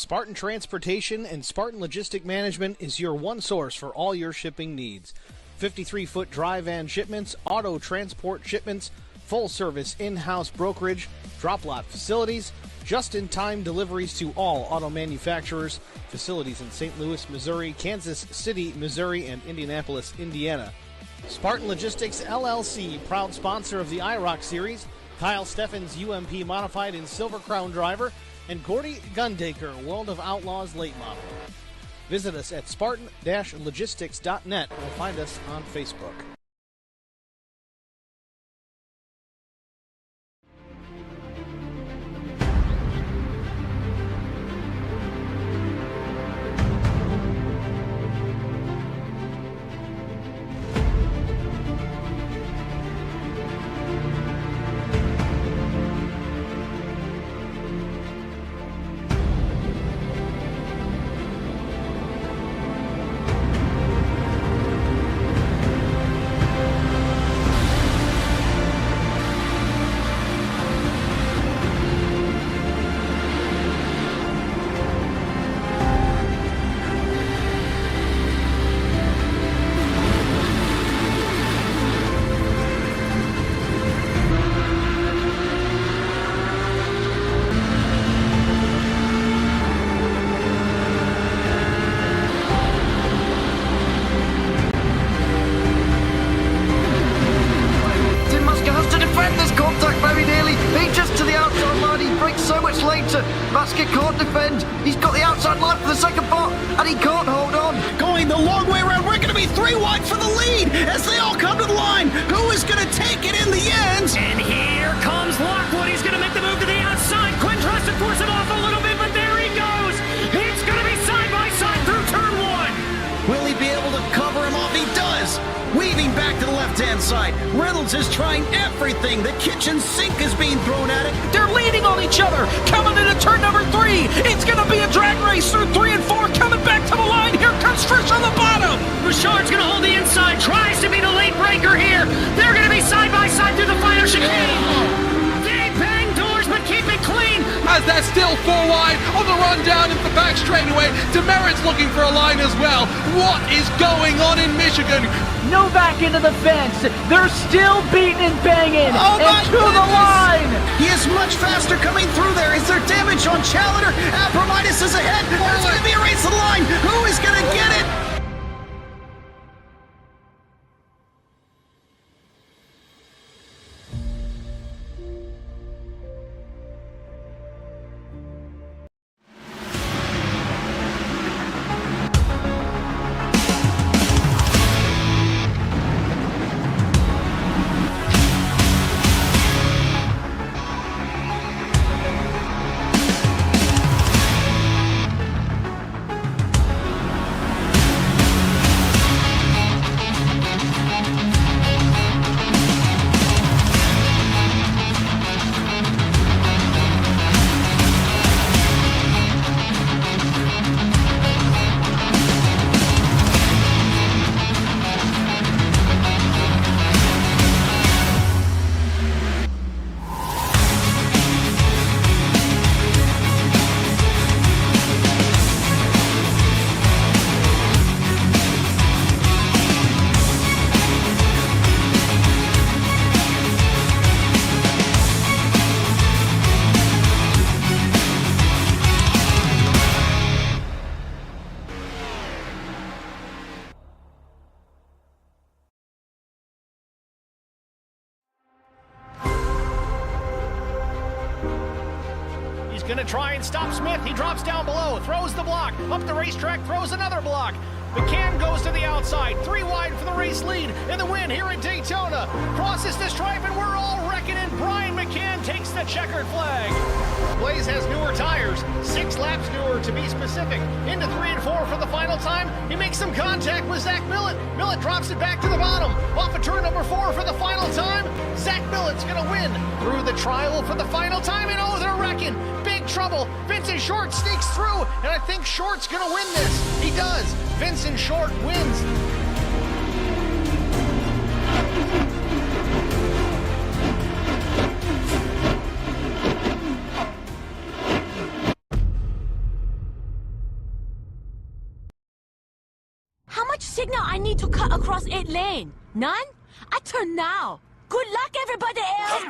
Spartan Transportation and Spartan Logistic Management is your one source for all your shipping needs. 53-foot dry van shipments, auto transport shipments, full-service in-house brokerage, drop-lot facilities, just-in-time deliveries to all auto manufacturers, facilities in St. Louis, Missouri, Kansas City, Missouri, and Indianapolis, Indiana. Spartan Logistics, LLC, proud sponsor of the IROC Series, Kyle Steffens UMP Modified and Silver Crown Driver, and Gordy Gundaker, World of Outlaws Late Model. Visit us at spartan-logistics.net or find us on Facebook. around, going the long way around. We're going to be 3 wide for the lead as they all come to the line. Who is going to take it in the end? And here comes Lockwood. He's going to make the move to the outside. Quinn tries to force him off a little bit, but there he goes. It's going to be side by side through turn 1. Will he be able to cover him off? He does. Weaving back to the left-hand side. Reynolds is trying everything. The kitchen sink is being thrown at it. They're leaning on each other. Coming into turn number 3. It's going to be a drag race through 3 and 4. Coming back to the line. Here comes Frisch on the bottom. Bouchard's going to hold the inside. Tries to be the late breaker here. They're going to be side by side through the final chicane. They bang doors, but keep it clean. As they're still 4 wide on the run down into the back straightaway. Demerit's looking for a line as well. What is going on in Michigan? Novak into the fence. They're still beating and banging. And to the line. He is much faster coming through there. Is there damage on Challenger? Abromaitis is ahead. There's going to be a race to the line. Who is going to get it? Going to try and stop Smith. He drops down below, throws the block. Up the racetrack, throws another block. McCann goes to the outside. 3 wide for the race lead in the win here at Daytona. Crosses the stripe and we're all reckoning. Brian McCann takes the checkered flag. Blaze has newer tires, 6 laps newer to be specific. Into 3 and 4 for the final time. He makes some contact with Zach Millett. Millett drops it back to the bottom. Off of turn number 4 for the final time. Zach Millett's going to win through the trial for the final time. And oh, they're wrecking. Big trouble. Vincent Short sneaks through, and I think Short's going to win this. He does. Vincent Short wins. How much signal I need to cut across 8 lane? None? I turn now. Good luck, everybody else.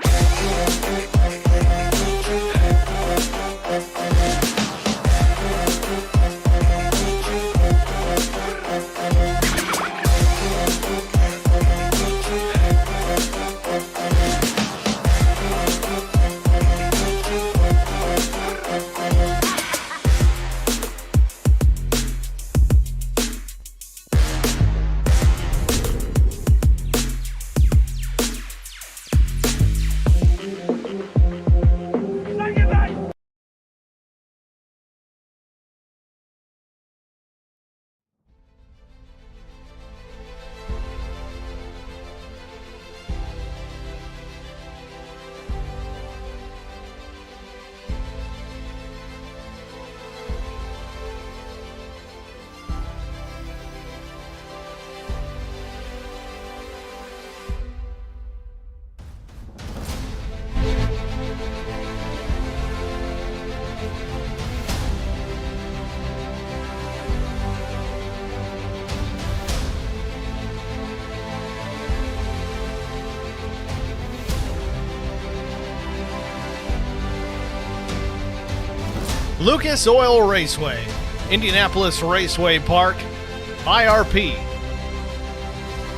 Lucas Oil Raceway, Indianapolis Raceway Park, IRP.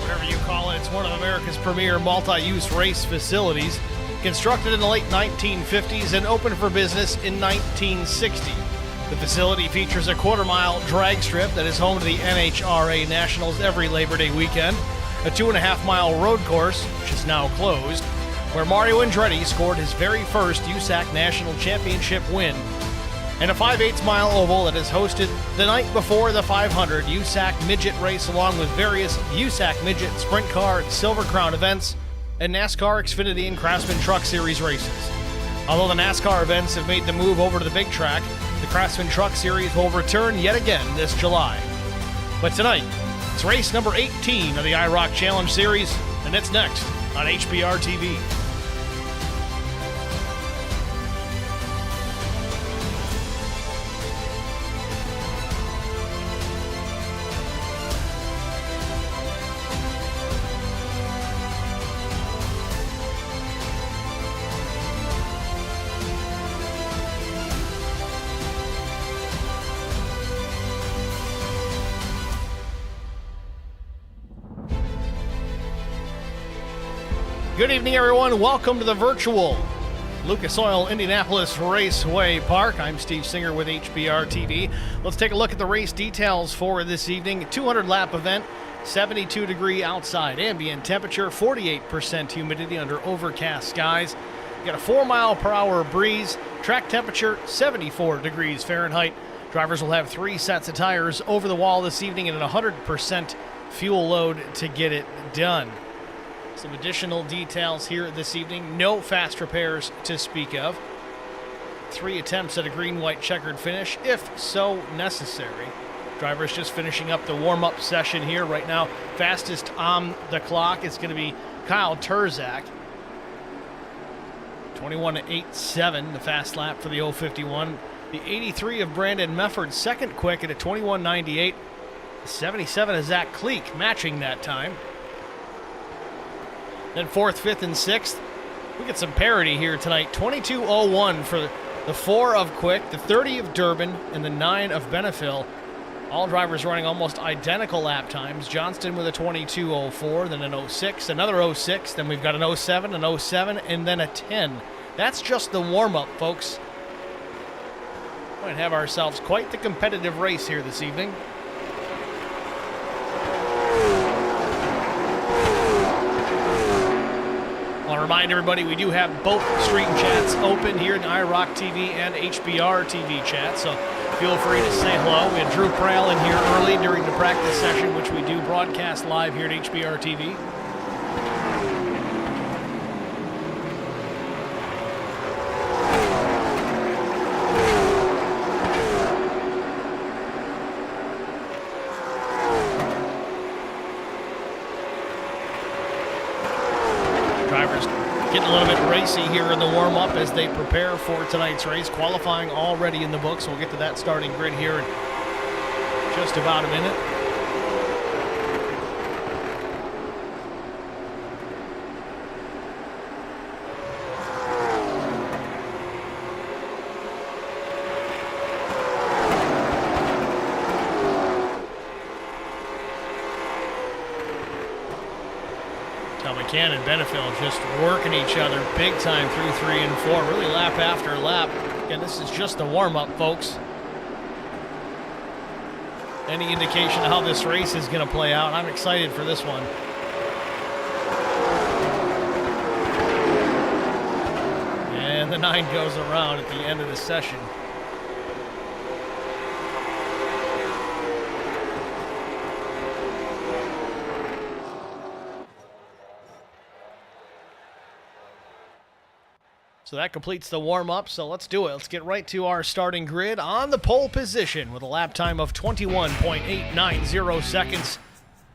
Whatever you call it, it's one of America's premier multi-use race facilities. Constructed in the late 1950s and opened for business in 1960. The facility features a quarter-mile drag strip that is home to the NHRA Nationals every Labor Day weekend, a 2.5-mile road course, which is now closed, where Mario Andretti scored his very first USAC National Championship win, and a 5/8-mile oval that is hosted the night before the 500 USAC Midget race, along with various USAC Midget Sprint Car and Silver Crown events and NASCAR Xfinity and Craftsman Truck Series races. Although the NASCAR events have made the move over to the big track, the Craftsman Truck Series will return yet again this July. But tonight, it's race number 18 of the IROC Challenge Series, and it's next on HBR TV. Good evening, everyone. Welcome to the virtual Lucas Oil Indianapolis Raceway Park. I'm Steve Singer with HBR TV. Let's take a look at the race details for this evening. 200-lap event, 72-degree outside ambient temperature, 48% humidity under overcast skies. You got a 4-mile-per-hour breeze. Track temperature, 74 degrees Fahrenheit. Drivers will have 3 sets of tires over the wall this evening and a 100% fuel load to get it done. Some additional details here this evening. No fast repairs to speak of. 3 attempts at a green-white checkered finish, if so necessary. Drivers just finishing up the warm-up session here right now. Fastest on the clock is going to be Kyle Turzak. 21.87, the fast lap for the 051. The 83 of Brandon Mefford, second quick at a 21.98. 77 of Zach Cleek, matching that time. Then 4th, 5th, and 6th. We get some parity here tonight. 22.01 for the 4 of Quick, the 30 of Durbin, and the 9 of Benefill. All drivers running almost identical lap times. Johnston with a 22.04, then an 06, another 06, then we've got an 07, an 07, and then a 10. That's just the warm-up, folks. Might have ourselves quite the competitive race here this evening. I want to remind everybody we do have both stream chats open here in IROC TV and HBR TV chat, so feel free to say hello. We had Drew Prale in here early during the practice session, which we do broadcast live here at HBR TV. Getting a little bit racy here in the warm-up as they prepare for tonight's race. Qualifying already in the books. We'll get to that starting grid here in just about a minute. McCann and Benefill just working each other big time through 3 and 4, really lap after lap. Again, this is just the warm-up, folks. Any indication of how this race is going to play out? I'm excited for this one. And the 9 goes around at the end of the session. So that completes the warm-up, so let's do it. Let's get right to our starting grid on the pole position with a lap time of 21.890 seconds.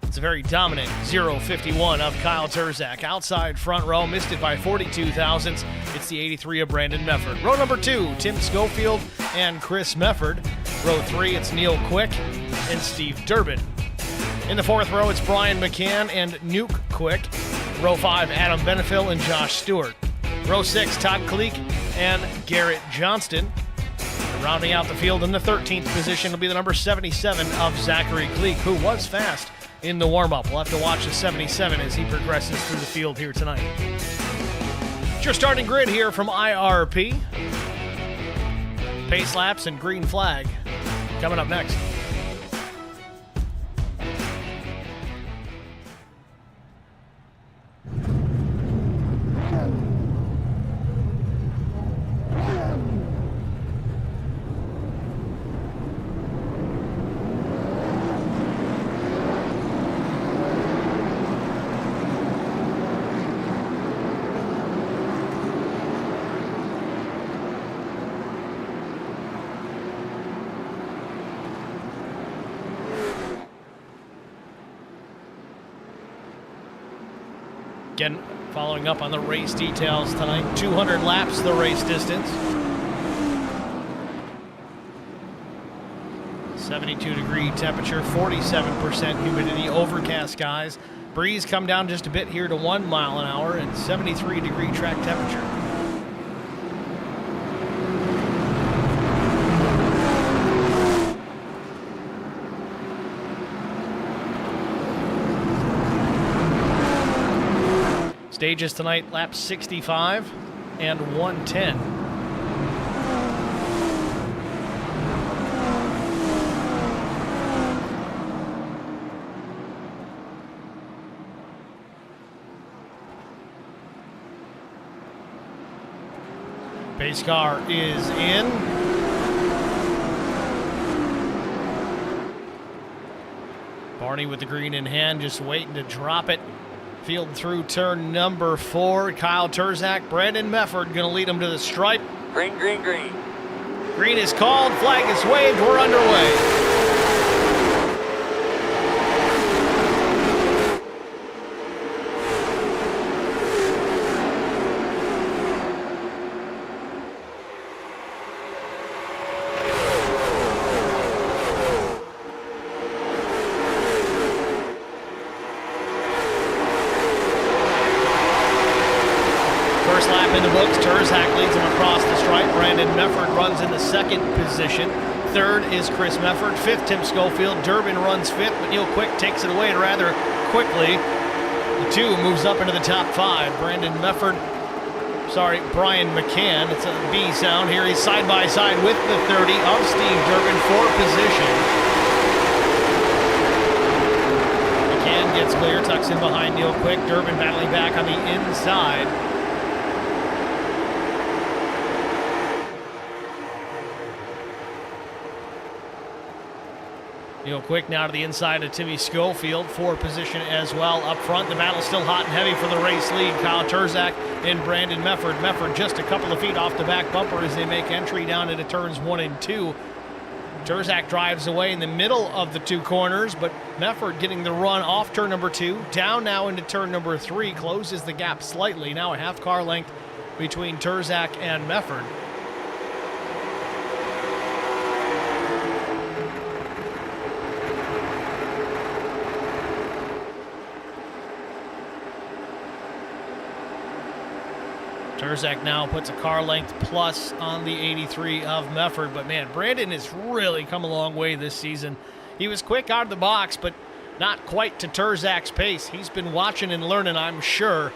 It's a very dominant 0.51 of Kyle Turzak. Outside front row, missed it by 42 thousandths. It's the 83 of Brandon Mefford. Row number 2, Tim Schofield and Chris Mefford. Row 3, it's Neil Quick and Steve Durbin. In the 4th row, it's Brian McCann and Nuke Quick. Row 5, Adam Benefill and Josh Stewart. Row 6, Todd Cleek and Garrett Johnston. And rounding out the field in the 13th position will be the number 77 of Zachary Cleek, who was fast in the warm-up. We'll have to watch the 77 as he progresses through the field here tonight. It's your starting grid here from IRP. Pace laps and green flag coming up next. Again, following up on the race details tonight, 200 laps the race distance. 72-degree temperature, 47% humidity, overcast skies. Breeze come down just a bit here to 1 mile an hour and 73-degree track temperature. Stages tonight, laps 65 and 110. Pace car is in. Barney with the green in hand, just waiting to drop it. Field through turn number 4. Kyle Turzak, Brandon Mefford going to lead him to the stripe. Green, green, green. Green is called, flag is waved, we're underway. First lap in the books, Turzak leads him across the stripe. Brandon Mefford runs in the second position. Third is Chris Mefford. Fifth, Tim Schofield. Durbin runs fifth, but Neil Quick takes it away rather quickly. The 2 moves up into the top 5. Brian McCann. It's a B sound here. He's side by side with the 30 of Steve Durbin for position. McCann gets clear, tucks in behind Neil Quick. Durbin battling back on the inside. Neil Quick now to the inside of Timmy Schofield for position as well. Up front, the battle's still hot and heavy for the race lead. Kyle Turzak and Brandon Mefford. Mefford just a couple of feet off the back bumper as they make entry down into turns 1 and 2. Turzak drives away in the middle of the 2 corners, but Mefford getting the run off turn number 2. Down now into turn number 3, closes the gap slightly. Now a half car length between Turzak and Mefford. Turzak now puts a car length plus on the 83 of Mefford. But man, Brandon has really come a long way this season. He was quick out of the box, but not quite to Turzak's pace. He's been watching and learning, I'm sure,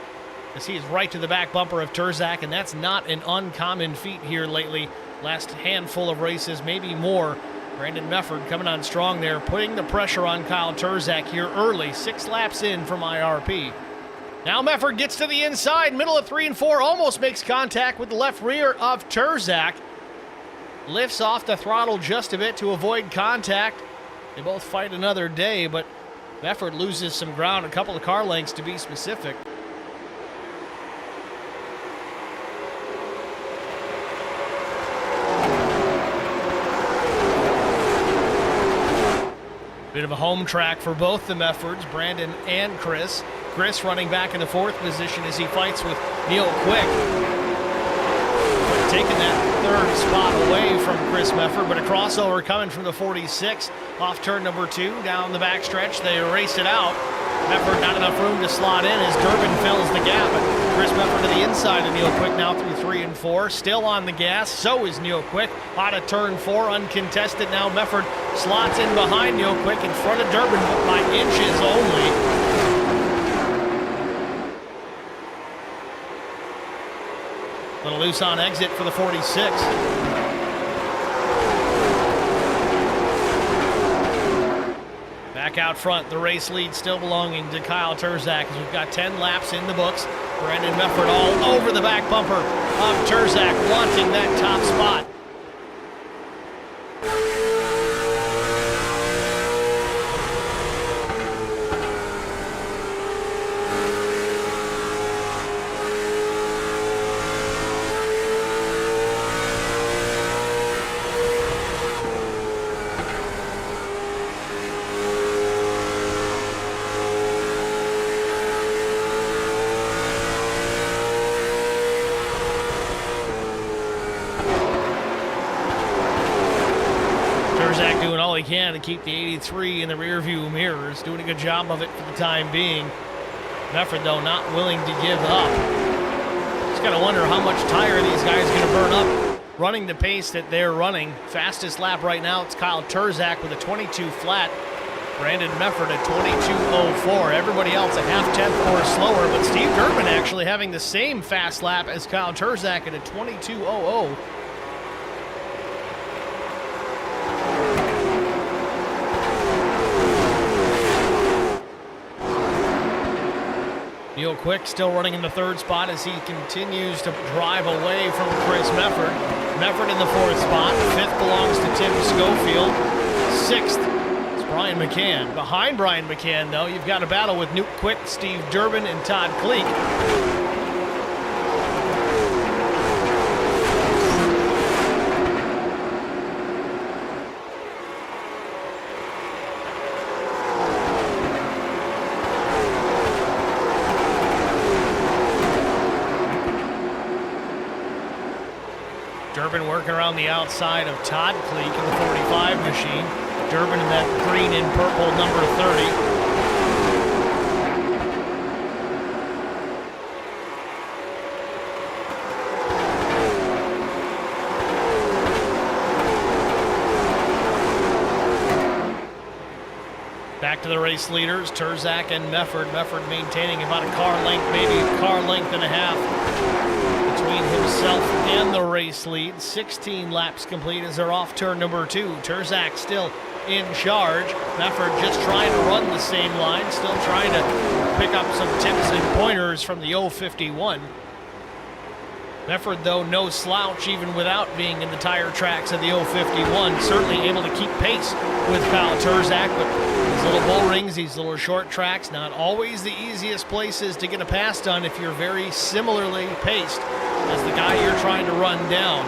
as he is right to the back bumper of Turzak, and that's not an uncommon feat here lately. Last handful of races, maybe more. Brandon Mefford coming on strong there, putting the pressure on Kyle Turzak here early. 6 laps in from IRP. Now Mefford gets to the inside, middle of 3 and 4, almost makes contact with the left rear of Turzak. Lifts off the throttle just a bit to avoid contact. They both fight another day, but Mefford loses some ground, a couple of car lengths to be specific. Bit of a home track for both the Meffords, Brandon and Chris. Chris running back in the 4th position as he fights with Neil Quick. Taking that 3rd spot away from Chris Mefford, but a crossover coming from the 46 off turn number 2 down the backstretch. They race it out. Mefford not enough room to slot in as Durbin fills the gap. But Chris Mefford to the inside of Neil Quick now through 3 and 4. Still on the gas. So is Neil Quick. Out of turn 4, uncontested. Now Mefford slots in behind Neil Quick in front of Durbin, but by inches only. Little loose on exit for the 46. Back out front, the race lead still belonging to Kyle Terzak as we've got 10 laps in the books. Brandon Mefford all over the back bumper of Terzak, wanting that top spot. Terzak doing all he can to keep the 83 in the rearview mirrors, doing a good job of it for the time being. Mefford, though, not willing to give up. Just gotta wonder how much tire these guys are gonna burn up running the pace that they're running. Fastest lap right now, it's Kyle Terzak with a 22 flat. Brandon Mefford at 22.04. Everybody else a half tenth or slower, but Steve Durbin actually having the same fast lap as Kyle Terzak at a 22.00. Neil Quick still running in the third spot as he continues to drive away from Chris Mefford. Mefford in the fourth spot. Fifth belongs to Tim Schofield. Sixth is Brian McCann. Behind Brian McCann, though, you've got a battle with Newt Quick, Steve Durbin, and Todd Kleek. Durbin working around the outside of Todd Kleek in the 45 machine. Durbin in that green and purple number 30. Back to the race leaders, Terzak and Mefford. Mefford maintaining about a car length, maybe a car length and a half between himself and the race lead. 16 laps complete as they're off turn number 2. Terzak still in charge. Mefford just trying to run the same line, still trying to pick up some tips and pointers from the 051. Mefford, though, no slouch even without being in the tire tracks of the 051. Certainly able to keep pace with Kyle Terzak, but these little bull rings, these little short tracks, not always the easiest places to get a pass done if you're very similarly paced as the guy you're trying to run down.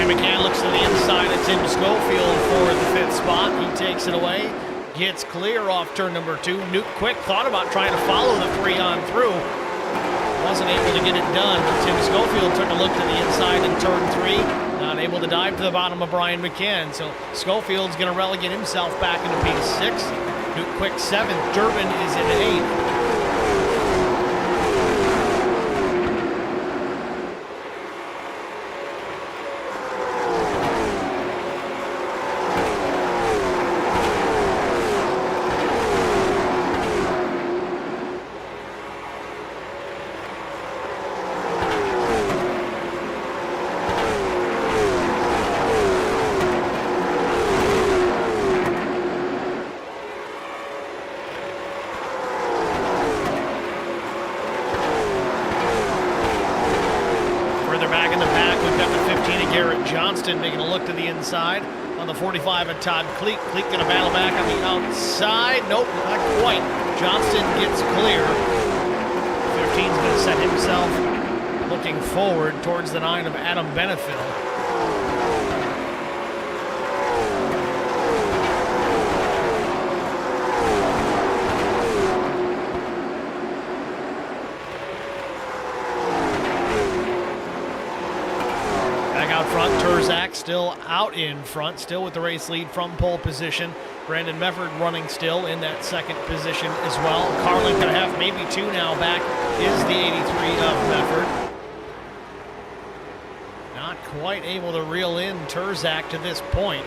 McCann looks to the inside of Tim Schofield for the 5th spot. He takes it away, gets clear off turn number 2. Newt Quick thought about trying to follow the 3 on through. Wasn't able to get it done, but Tim Schofield took a look to the inside in turn 3. Not able to dive to the bottom of Brian McCann, so Schofield's going to relegate himself back into P6. Newt Quick 7th, Durbin is in 8th. Making a look to the inside on the 45 of Todd Kleek. Kleek going to battle back on the outside. Nope, not quite. Johnston gets clear. 15's going to set himself looking forward towards the 9 of Adam Benefield. Front, Terzak still out in front, still with the race lead from pole position. Brandon Mefford running still in that 2nd position as well. Carlin going to have maybe 2 now back is the 83 of Mefford. Not quite able to reel in Terzak to this point.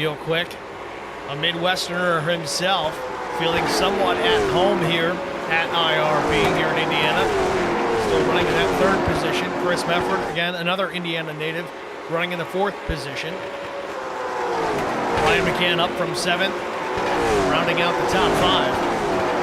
Neil Quick, a Midwesterner himself, feeling somewhat at home here at IRB here in Indiana. Still running in that third position. Chris Mefford, again, another Indiana native, running in the fourth position. Brian McCann up from seventh, rounding out the top five.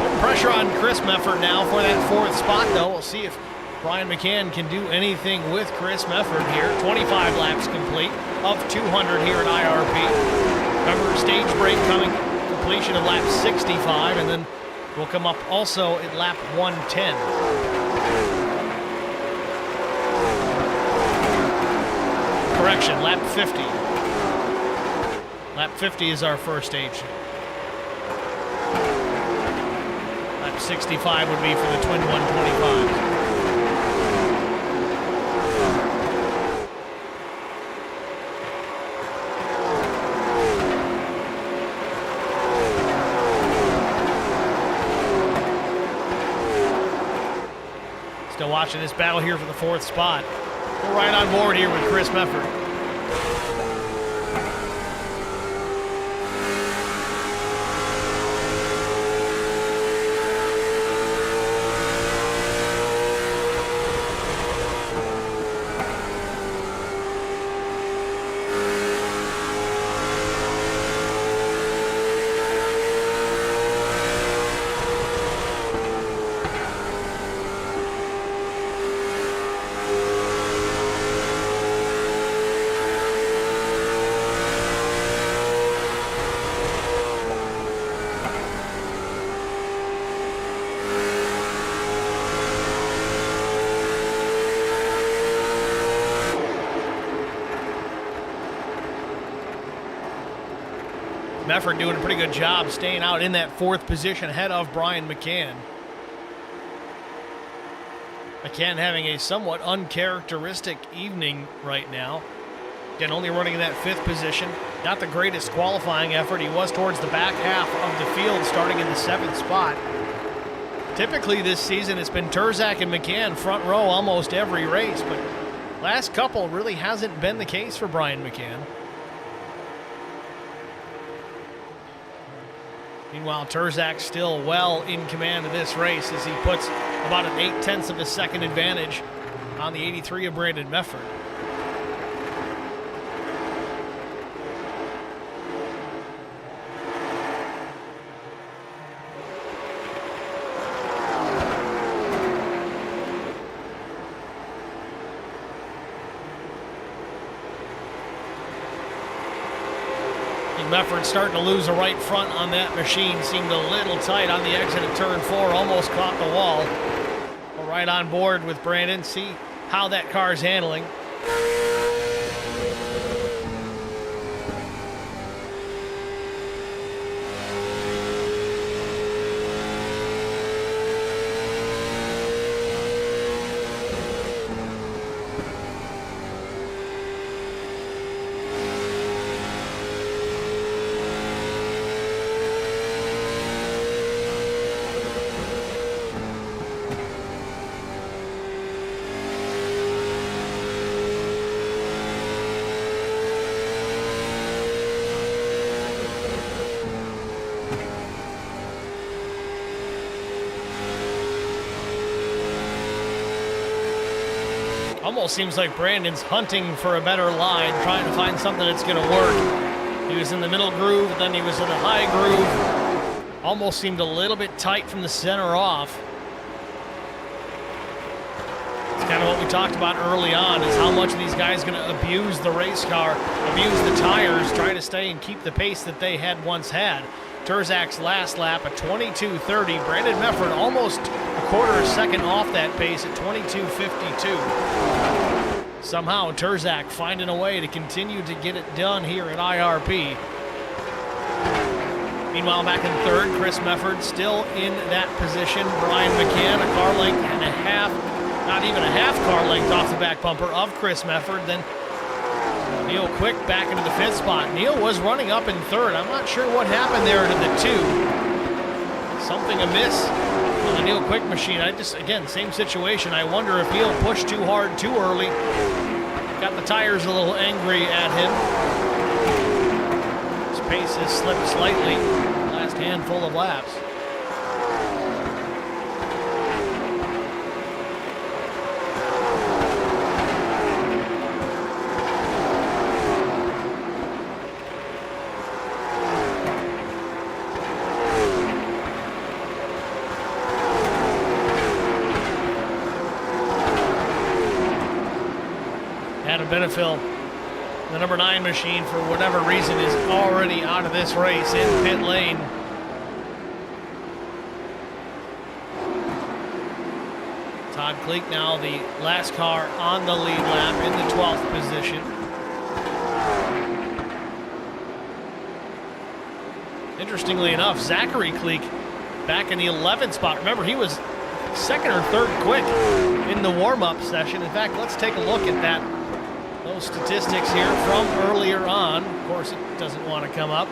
Putting pressure on Chris Mefford now for that fourth spot, though. We'll see if Brian McCann can do anything with Chris Mefford here. 25 laps complete of 200 here at IRB. Remember, stage break coming, completion of lap 65, and then we'll come up also at lap 110. Correction, lap 50. Lap 50 is our first stage. Lap 65 would be for the twin 125s. Still watching this battle here for the fourth spot. We're right on board here with Chris Mefford. Mefford doing a pretty good job staying out in that fourth position ahead of Brian McCann. McCann having a somewhat uncharacteristic evening right now. Again, only running in that fifth position. Not the greatest qualifying effort. He was towards the back half of the field, starting in the seventh spot. Typically this season, it's been Turzak and McCann front row almost every race, but last couple really hasn't been the case for Brian McCann. Meanwhile, Turzak still well in command of this race as he puts about an 0.8 of a second advantage on the 83 of Brandon Mefford. Mefford starting to lose a right front on that machine. Seemed a little tight on the exit of turn 4. Almost caught the wall. We're right on board with Brandon. See how that car's handling. Almost seems like Brandon's hunting for a better line, trying to find something that's going to work. He was in the middle groove, then he was in the high groove. Almost seemed a little bit tight from the center off. It's kind of what we talked about early on, is how much these guys going to abuse the race car, abuse the tires, try to stay and keep the pace that they had once had. Turzak's last lap at 22:30. Brandon Mefford almost a quarter of a second off that pace at 22:52. Somehow Turzak finding a way to continue to get it done here at IRB. Meanwhile, back in third, Chris Mefford still in that position. Brian McCann, a car length and a half, not even a half car length off the back bumper of Chris Mefford. Then Neil Quick back into the fifth spot. Neil was running up in third. I'm not sure what happened there to the two. Something amiss on the Neil Quick machine. Again, same situation. I wonder if Neil pushed too hard too early. Got the tires a little angry at him. pace has slipped slightly last handful of laps. Adam Benefiel, the number 9 machine, for whatever reason, is already out of this race in pit lane. Todd Kleek now the last car on the lead lap in the 12th position. Interestingly enough, Zachary Kleek back in the 11th spot. Remember, he was second or third quick in the warm-up session. In fact, let's take a look at those statistics here from earlier on. Of course, it doesn't want to come up.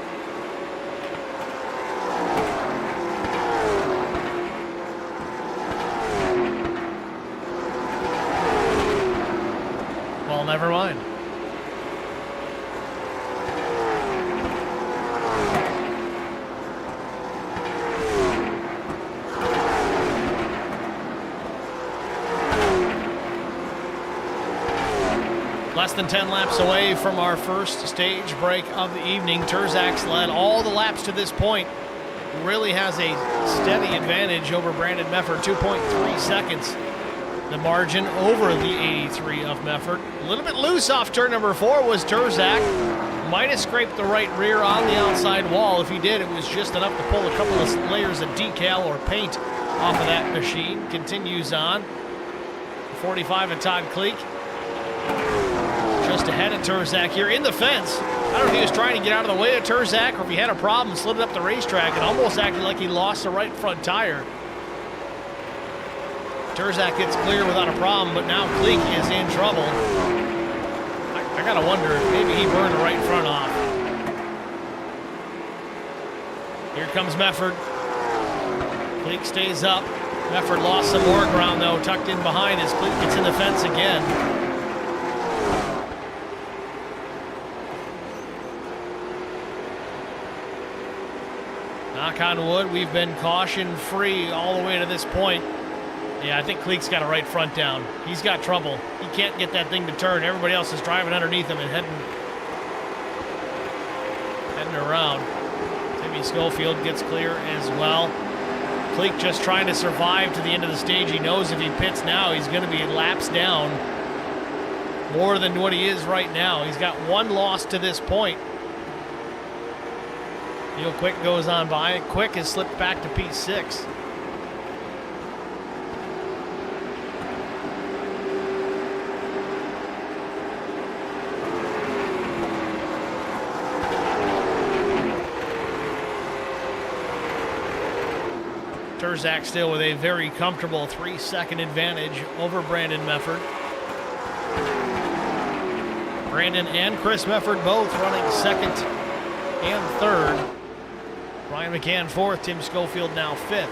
Well, never mind. Less than 10 laps away from our first stage break of the evening. Terzak's led all the laps to this point. Really has a steady advantage over Brandon Mefford, 2.3 seconds. The margin over the 83 of Mefford. A little bit loose off turn number 4 was Terzak. Might have scraped the right rear on the outside wall. If he did, it was just enough to pull a couple of layers of decal or paint off of that machine. Continues on. 45 of Todd Kleek. Just ahead of Terzak here in the fence. I don't know if he was trying to get out of the way of Terzak or if he had a problem, slid it up the racetrack. It almost acted like he lost the right front tire. Terzak gets clear without a problem, but now Kleek is in trouble. I gotta wonder if maybe he burned the right front off. Here comes Mefford. Kleek stays up. Mefford lost some more ground though, tucked in behind as Kleek gets in the fence again. Knock on wood, we've been caution-free all the way to this point. Yeah, I think Kleek's got a right front down. He's got trouble. He can't get that thing to turn. Everybody else is driving underneath him and heading around. Timmy Schofield gets clear as well. Kleek just trying to survive to the end of the stage. He knows if he pits now, he's going to be laps down more than what he is right now. He's got one loss to this point. Neil Quick goes on by. Quick has slipped back to P6. Terzak still with a very comfortable 3-second advantage over Brandon Mefford. Brandon and Chris Mefford both running second and third. Ryan McCann fourth, Tim Schofield now fifth.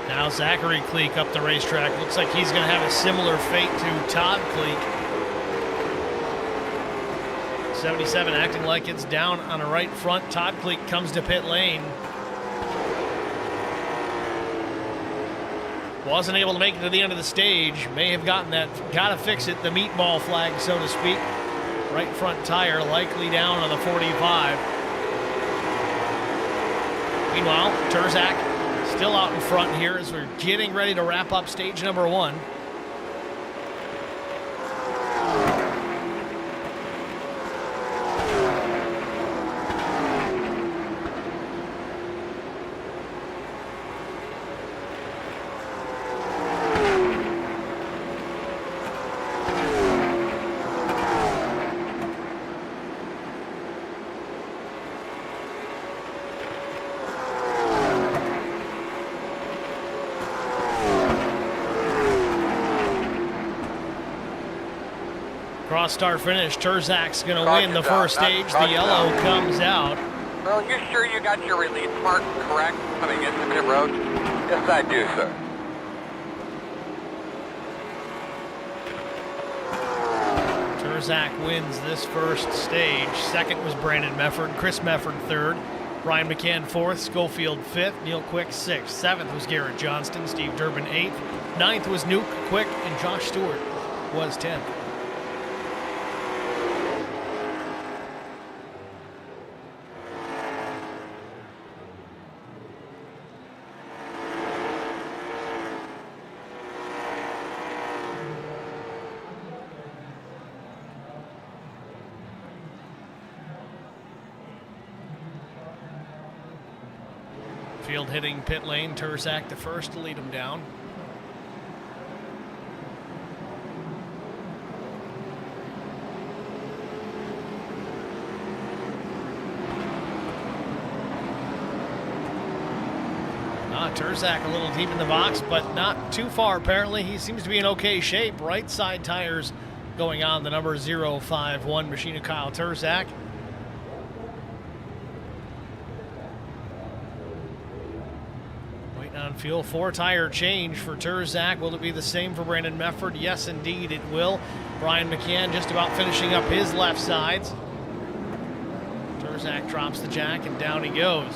Now Zachary Kleek up the racetrack. Looks like he's going to have a similar fate to Todd Kleek. 77 acting like it's down on the right front. Todd Kleek comes to pit lane. Wasn't able to make it to the end of the stage. May have gotten that, gotta fix it, the meatball flag, so to speak. Right front tire likely down on the 45. Meanwhile, Terzak still out in front here as we're getting ready to wrap up stage number 1. Cross start finish. Turzak's going to win the first stage. The yellow comes out. Well, you sure you got your release mark correct coming into pit road? Yes, I do, sir. Turzak wins this first stage. Second was Brandon Mefford. Chris Mefford third. Brian McCann fourth. Schofield fifth. Neil Quick sixth. Seventh was Garrett Johnston. Steve Durbin eighth. Ninth was Nuke, Quick, and Josh Stewart was 10th. Field hitting pit lane. Turzak the first to lead him down. Turzak a little deep in the box, but not too far apparently. He seems to be in okay shape. Right side tires going on the number 051 machine of Kyle Turzak. Waiting on fuel. 4-tire change for Turzak. Will it be the same for Brandon Mefford? Yes, indeed it will. Brian McCann just about finishing up his left sides. Turzak drops the jack and down he goes.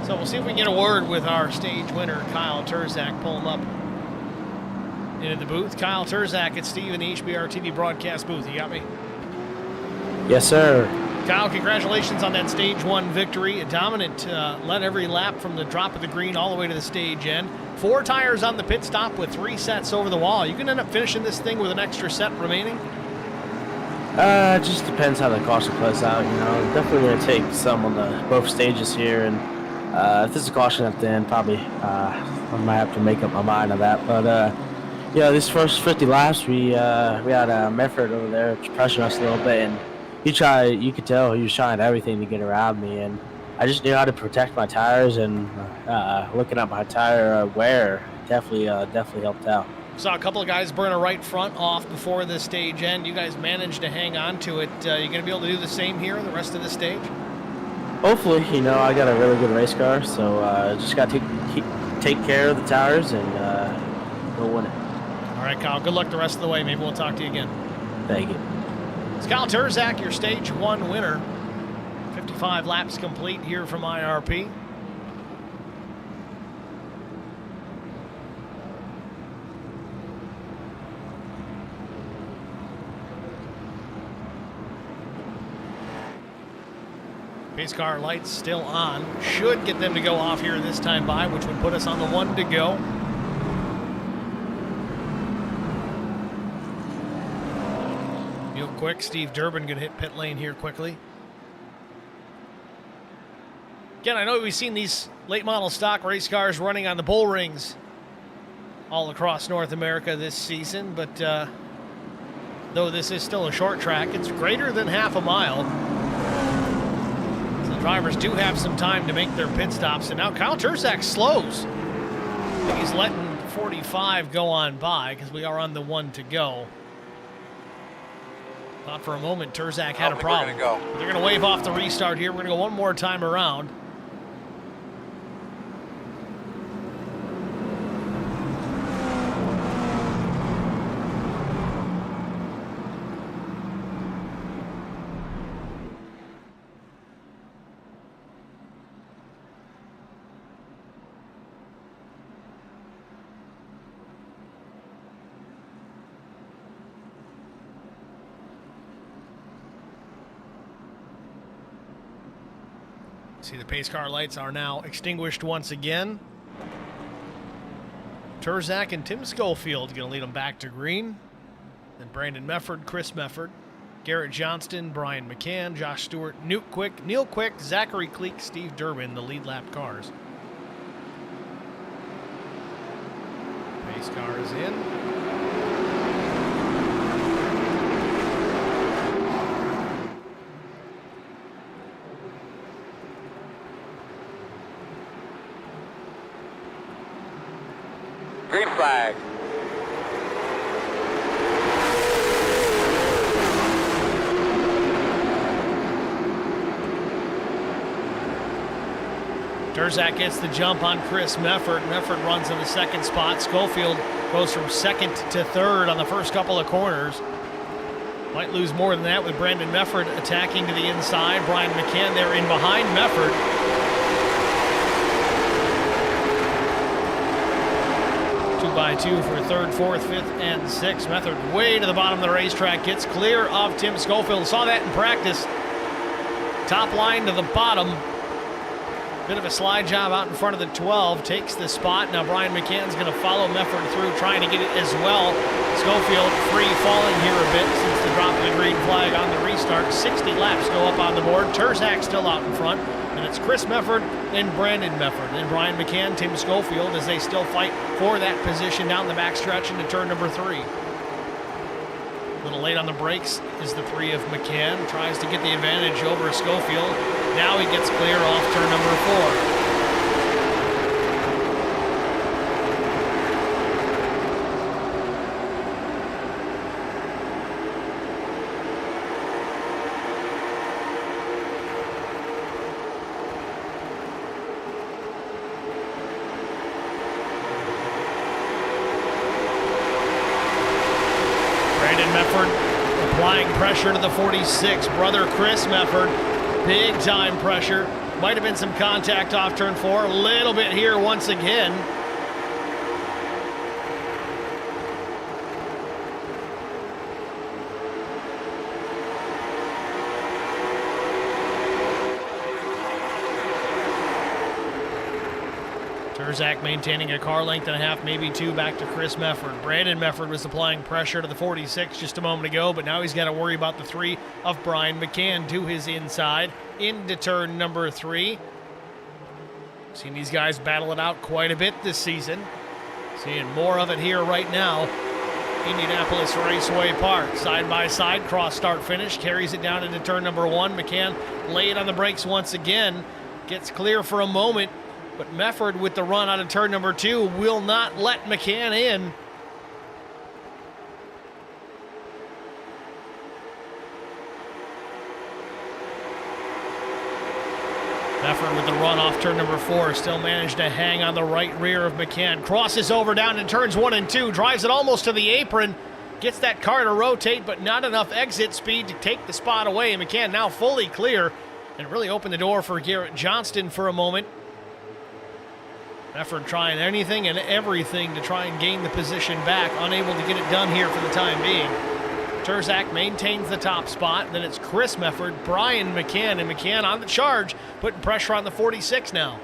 So we'll see if we can get a word with our stage winner, Kyle Turzak. Pull him up into the booth. Kyle Turzak, it's Steve in the HBR TV broadcast booth. You got me? Yes, sir. Kyle, congratulations on that stage 1 victory. A dominant led every lap from the drop of the green all the way to the stage end. 4 tires on the pit stop with 3 sets over the wall. You can end up finishing this thing with an extra set remaining? It just depends how the caution plays out. You know, definitely going to take some on the both stages here, and if there's a caution at the end, probably I might have to make up my mind on that. But yeah, these first 50 laps, we had Mefford over there pressuring us a little bit, and you could tell he was trying everything to get around me, and I just knew how to protect my tires, and looking at my tire wear definitely helped out. Saw a couple of guys burn a right front off before the stage end. You guys managed to hang on to it. You going to be able to do the same here the rest of the stage? Hopefully. You know, I got a really good race car, so just got to take care of the tires and go win it. All right, Kyle, good luck the rest of the way. Maybe we'll talk to you again. Thank you. It's Kyle Turzak, your stage 1 winner. 55 laps complete here from IRP. Pace car lights still on. Should get them to go off here this time by, which would put us on the 1 to go. Real quick, Steve Durbin going to hit pit lane here quickly. Again, I know we've seen these late model stock race cars running on the bull rings all across North America this season, but though this is still a short track, it's greater than half a mile. Drivers do have some time to make their pit stops, and now Kyle Turzak slows. He's letting 45 go on by because we are on the 1 to go. Thought for a moment Turzak had a problem. They're going to wave off the restart here. We're going to go one more time around. See, the pace car lights are now extinguished once again. Turzak and Tim Schofield going to lead them back to green. Then Brandon Mefford, Chris Mefford, Garrett Johnston, Brian McCann, Josh Stewart, Nuke Quick, Neil Quick, Zachary Cleek, Steve Durbin, the lead lap cars. Pace car is in. Green flag. Terzak gets the jump on Chris Mefford. Mefford runs in the second spot. Schofield goes from second to third on the first couple of corners. Might lose more than that with Brandon Mefford attacking to the inside. Brian McCann there in behind Mefford. 2x2 for third, fourth, fifth, and sixth. Mefford way to the bottom of the racetrack. Gets clear of Tim Schofield. Saw that in practice. Top line to the bottom. Bit of a slide job out in front of the 12. Takes the spot. Now Brian McCann's going to follow Mefford through, trying to get it as well. Schofield free falling here a bit since the drop of the green flag on the restart. 60 laps go up on the board. Terzak still out in front. And it's Chris Mefford and Brandon Mefford. And Brian McCann, Tim Schofield, as they still fight for that position down the backstretch into turn number 3. A little late on the brakes is the 3 of McCann. Tries to get the advantage over Schofield. Now he gets clear off turn number 4. Mefford applying pressure to the 46. Brother Chris Mefford, big time pressure. Might have been some contact off turn 4. A little bit here once again. Terzak maintaining a car length and a half, maybe 2, back to Chris Mefford. Brandon Mefford was applying pressure to the 46 just a moment ago, but now he's got to worry about the 3 of Brian McCann to his inside into turn number 3. Seen these guys battle it out quite a bit this season. Seeing more of it here right now. Indianapolis Raceway Park. Side by side, cross start finish, carries it down into turn number 1. McCann laid on the brakes once again, gets clear for a moment. But Mefford with the run out of turn number 2 will not let McCann in. Mefford with the run off turn number 4 still managed to hang on the right rear of McCann. Crosses over down in turns 1 and 2. Drives it almost to the apron. Gets that car to rotate, but not enough exit speed to take the spot away. And McCann now fully clear. And really opened the door for Garrett Johnston for a moment. Mefford trying anything and everything to try and gain the position back. Unable to get it done here for the time being. Terzak maintains the top spot. Then it's Chris Mefford, Brian McCann, and McCann on the charge, putting pressure on the 46 now.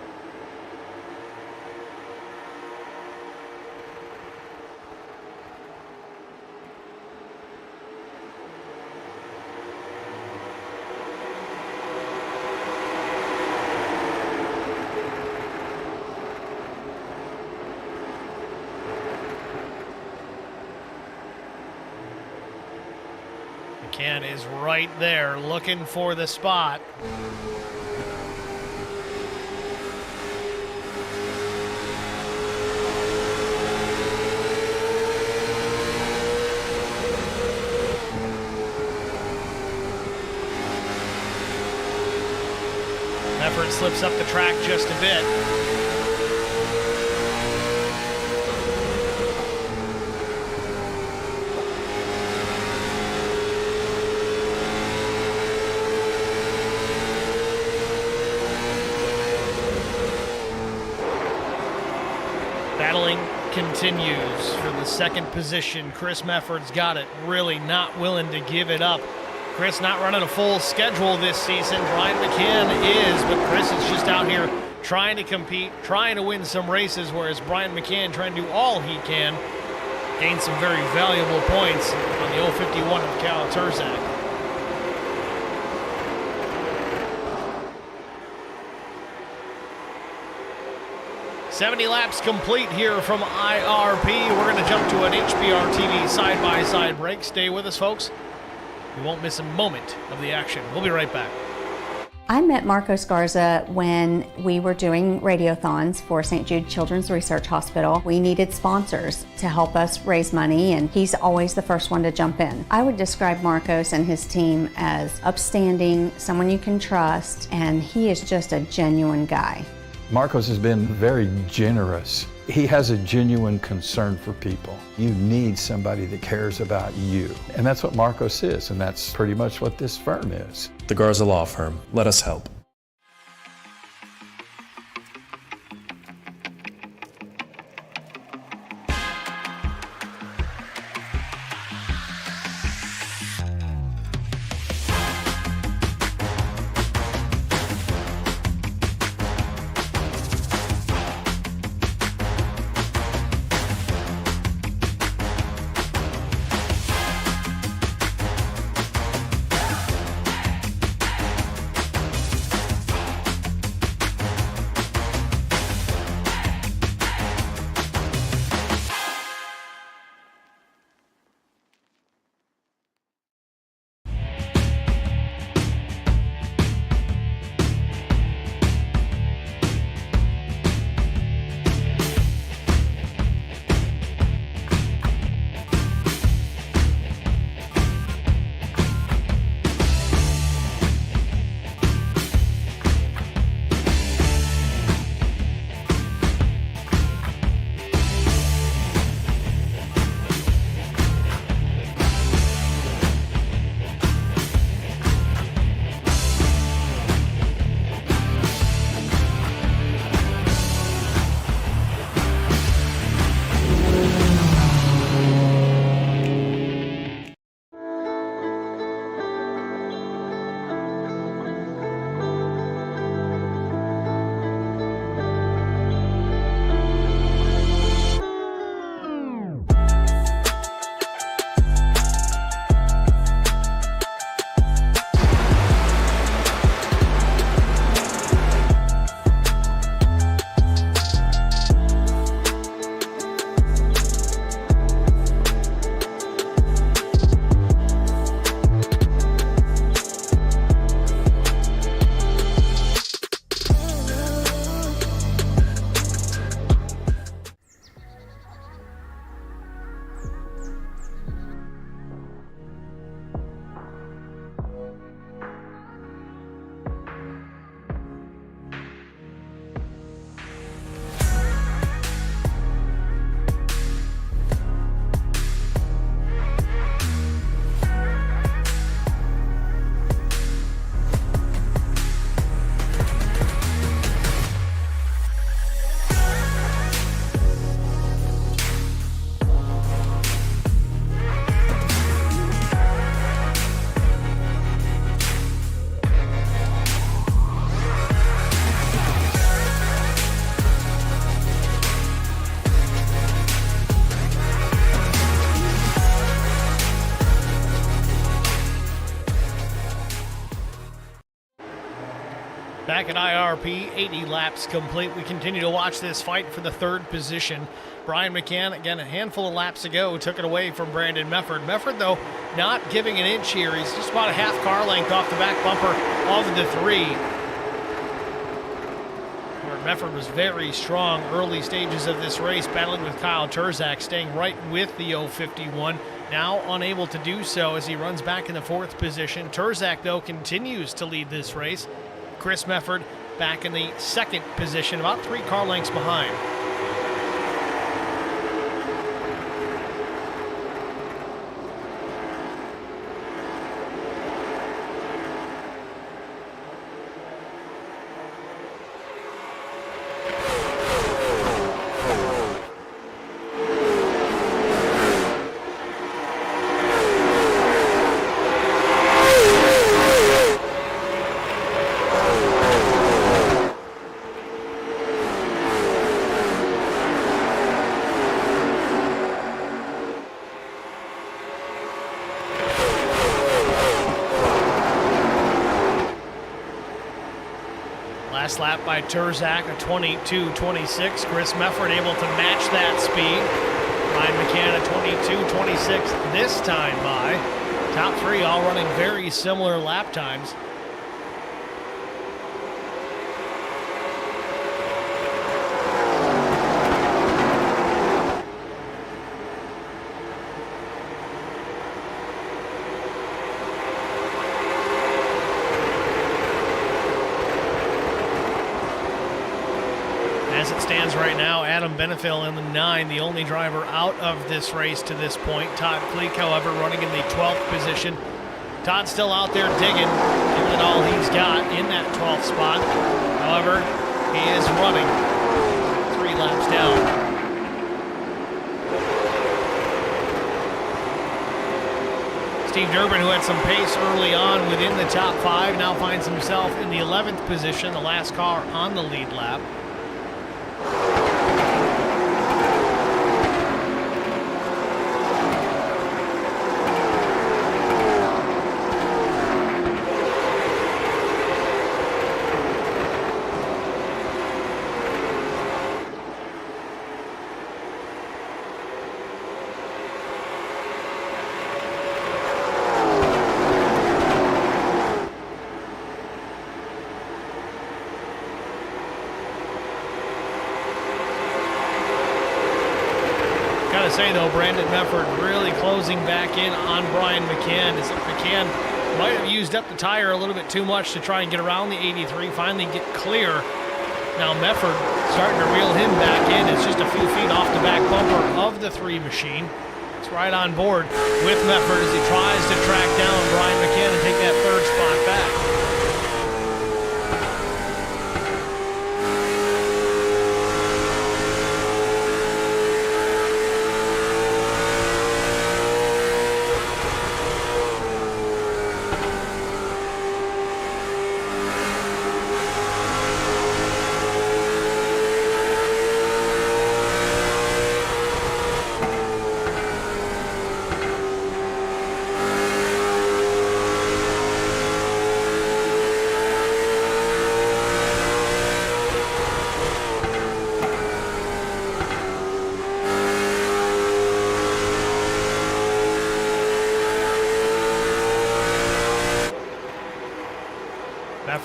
McCann is right there looking for the spot. Mefford slips up the track just a bit. Battling continues for the second position. Chris Mefford's got it, really not willing to give it up. Chris not running a full schedule this season. Brian McCann is, but Chris is just out here trying to compete, trying to win some races, whereas Brian McCann trying to do all he can. Gain some very valuable points on the 051 of Cal Terzak. "70 laps complete here from IRP. We're going to jump to an HBR TV side-by-side break. Stay with us, folks. You won't miss a moment of the action. We'll be right back. I met Marco Scarza when we were doing radiothons for St. Jude Children's Research Hospital. We needed sponsors to help us raise money, and he's always the first one to jump in. I would describe Marcos and his team as upstanding, someone you can trust, and he is just a genuine guy. Marcos has been very generous. He has a genuine concern for people. You need somebody that cares about you. And that's what Marcos is, and that's pretty much what this firm is. The Garza Law Firm. Let us help. Back at IRP, 80 laps complete. We continue to watch this fight for the third position. Brian McCann, again, a handful of laps ago, took it away from Brandon Mefford. Mefford, though, not giving an inch here. He's just about a half car length off the back bumper of the three. Mefford was very strong early stages of this race, battling with Kyle Turzak, staying right with the 051. Now unable to do so as he runs back in the fourth position. Turzak, though, continues to lead this race. Chris Mefford back in the second position, about 3 car lengths behind. Last lap by Turzak, a 22.26. Chris Mefford able to match that speed. Ryan McCann, a 22.26 this time by. Top three all running very similar lap times. stands right now, Adam Benefiel in the 9, the only driver out of this race to this point. Todd Cleek, however, running in the 12th position. Todd's still out there digging, giving it all he's got in that 12th spot. However, he is running 3 laps down. Steve Durbin, who had some pace early on within the top 5, now finds himself in the 11th position, the last car on the lead lap. Say though, Brandon Mefford really closing back in on Brian McCann, as if McCann might have used up the tire a little bit too much to try and get around the 83, finally get clear. Now Mefford starting to reel him back in. It's just a few feet off the back bumper of the 3 machine. It's right on board with Mefford as he tries to track down Brian McCann and take that 3rd spot back.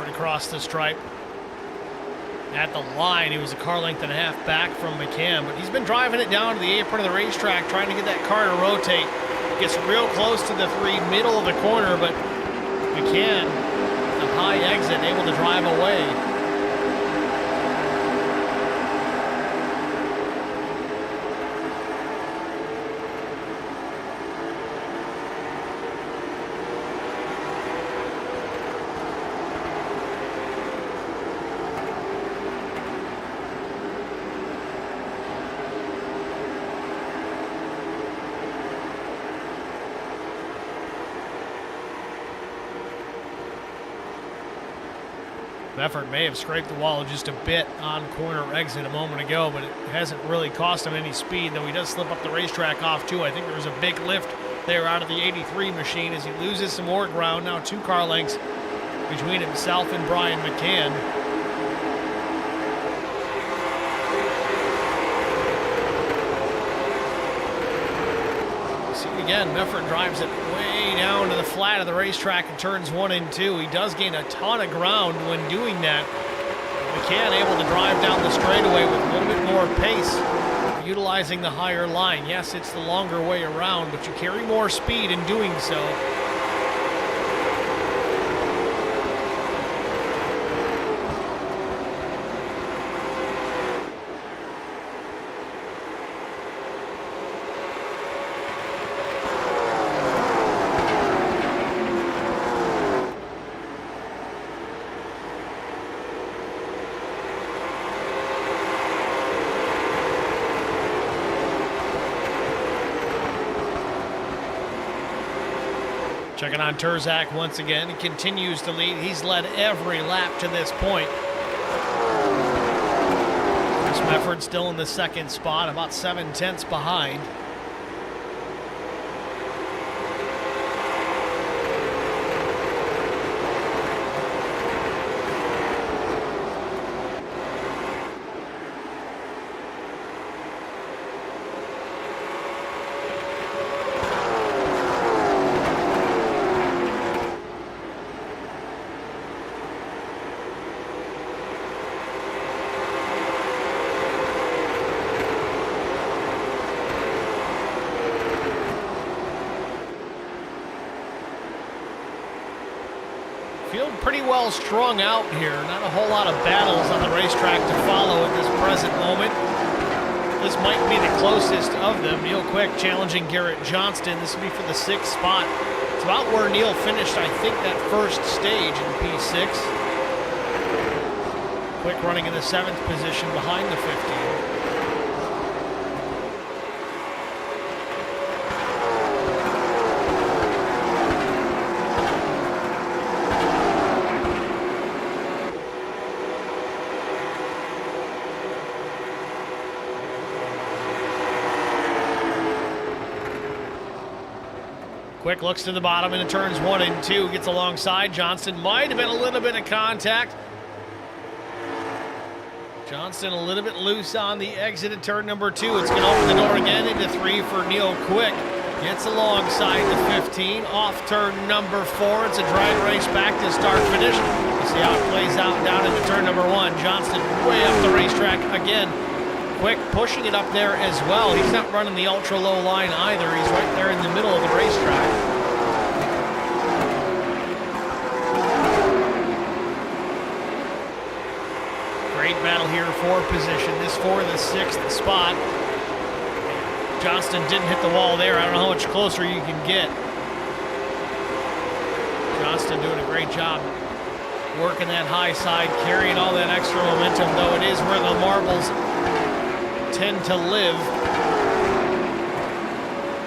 Across the stripe at the line. He was a car length and a half back from McCann, but he's been driving it down to the apron of the racetrack, trying to get that car to rotate. Gets real close to the 3, middle of the corner, but McCann, the high exit, able to drive away. Mefford may have scraped the wall just a bit on corner exit a moment ago, but it hasn't really cost him any speed, though he does slip up the racetrack off too. I think there was a big lift there out of the 83 machine as he loses some more ground. Now 2 car lengths between himself and Brian McCann. Again, Mefford drives it way down to the flat of the racetrack in turns 1 and 2. He does gain a ton of ground when doing that. McCann able to drive down the straightaway with a little bit more pace, utilizing the higher line. Yes, it's the longer way around, but you carry more speed in doing so. Checking on Terzak once again. He continues to lead. He's led every lap to this point. Chris Mefford still in the 2nd spot, about 7/10 behind. Feel pretty well strung out here. Not a whole lot of battles on the racetrack to follow at this present moment. This might be the closest of them. Neil Quick challenging Garrett Johnston. This will be for the 6th spot. It's about where Neil finished, I think, that first stage in P6. Quick running in the 7th position behind the 15. Quick looks to the bottom into turns 1 and 2, gets alongside Johnston. Might have been a little bit of contact. Johnston a little bit loose on the exit at turn number 2. It's going to open the door again into 3 for Neil Quick. Gets alongside the 15, off turn number 4. It's a drag race back to start finish. We'll see how it plays out down into turn number 1. Johnston way up the racetrack again. Quick pushing it up there as well. He's not running the ultra low line either. He's right there in the middle of the racetrack. Great battle here for position. This for the 6th spot. Johnston didn't hit the wall there. I don't know how much closer you can get. Johnston doing a great job working that high side, carrying all that extra momentum, though it is where the marbles tend to live.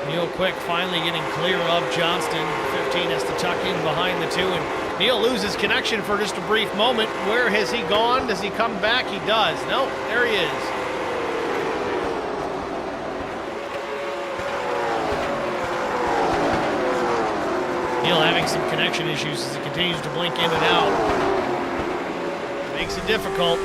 Neil Quick finally getting clear of Johnston. 15 has to tuck in behind the 2, and Neil loses connection for just a brief moment. Where has he gone? Does he come back? He does. Nope, there he is. Neil having some connection issues as he continues to blink in and out. Makes it difficult.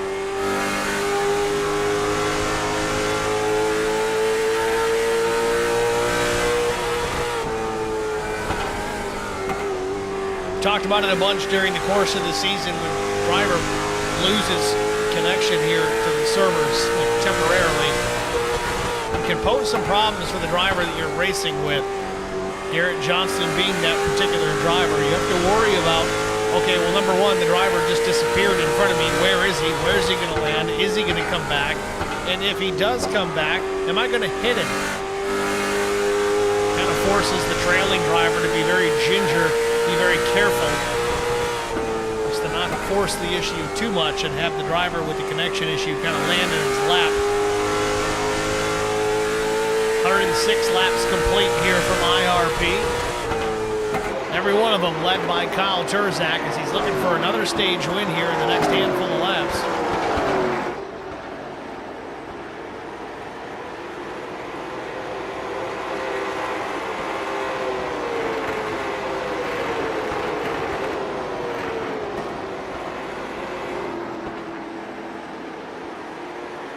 Talked about it a bunch during the course of the season when the driver loses connection here to the servers temporarily. It can pose some problems for the driver that you're racing with. Garrett Johnston being that particular driver, you have to worry about, okay, well, number one, the driver just disappeared in front of me. Where is he? Where is he going to land? Is he going to come back? And if he does come back, am I going to hit him? Kind of forces the trailing driver to be very ginger, be very careful, just to not force the issue too much and have the driver with the connection issue kind of land in his lap. 106 laps complete here from IRP. Every one of them led by Kyle Turzak as he's looking for another stage win here in the next handful of laps.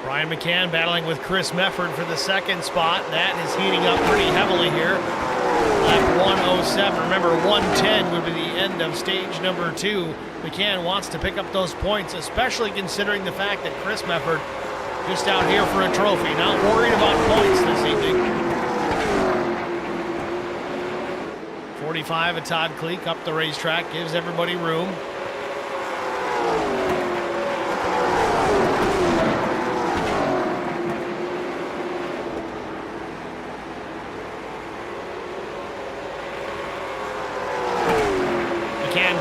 Ryan McCann battling with Chris Mefford for the 2nd spot. That is heating up pretty heavily here. Lap 107. Remember, 110 would be the end of stage number 2. McCann wants to pick up those points, especially considering the fact that Chris Mefford just out here for a trophy. Not worried about points this evening. 45 of Todd Kleek up the racetrack, gives everybody room.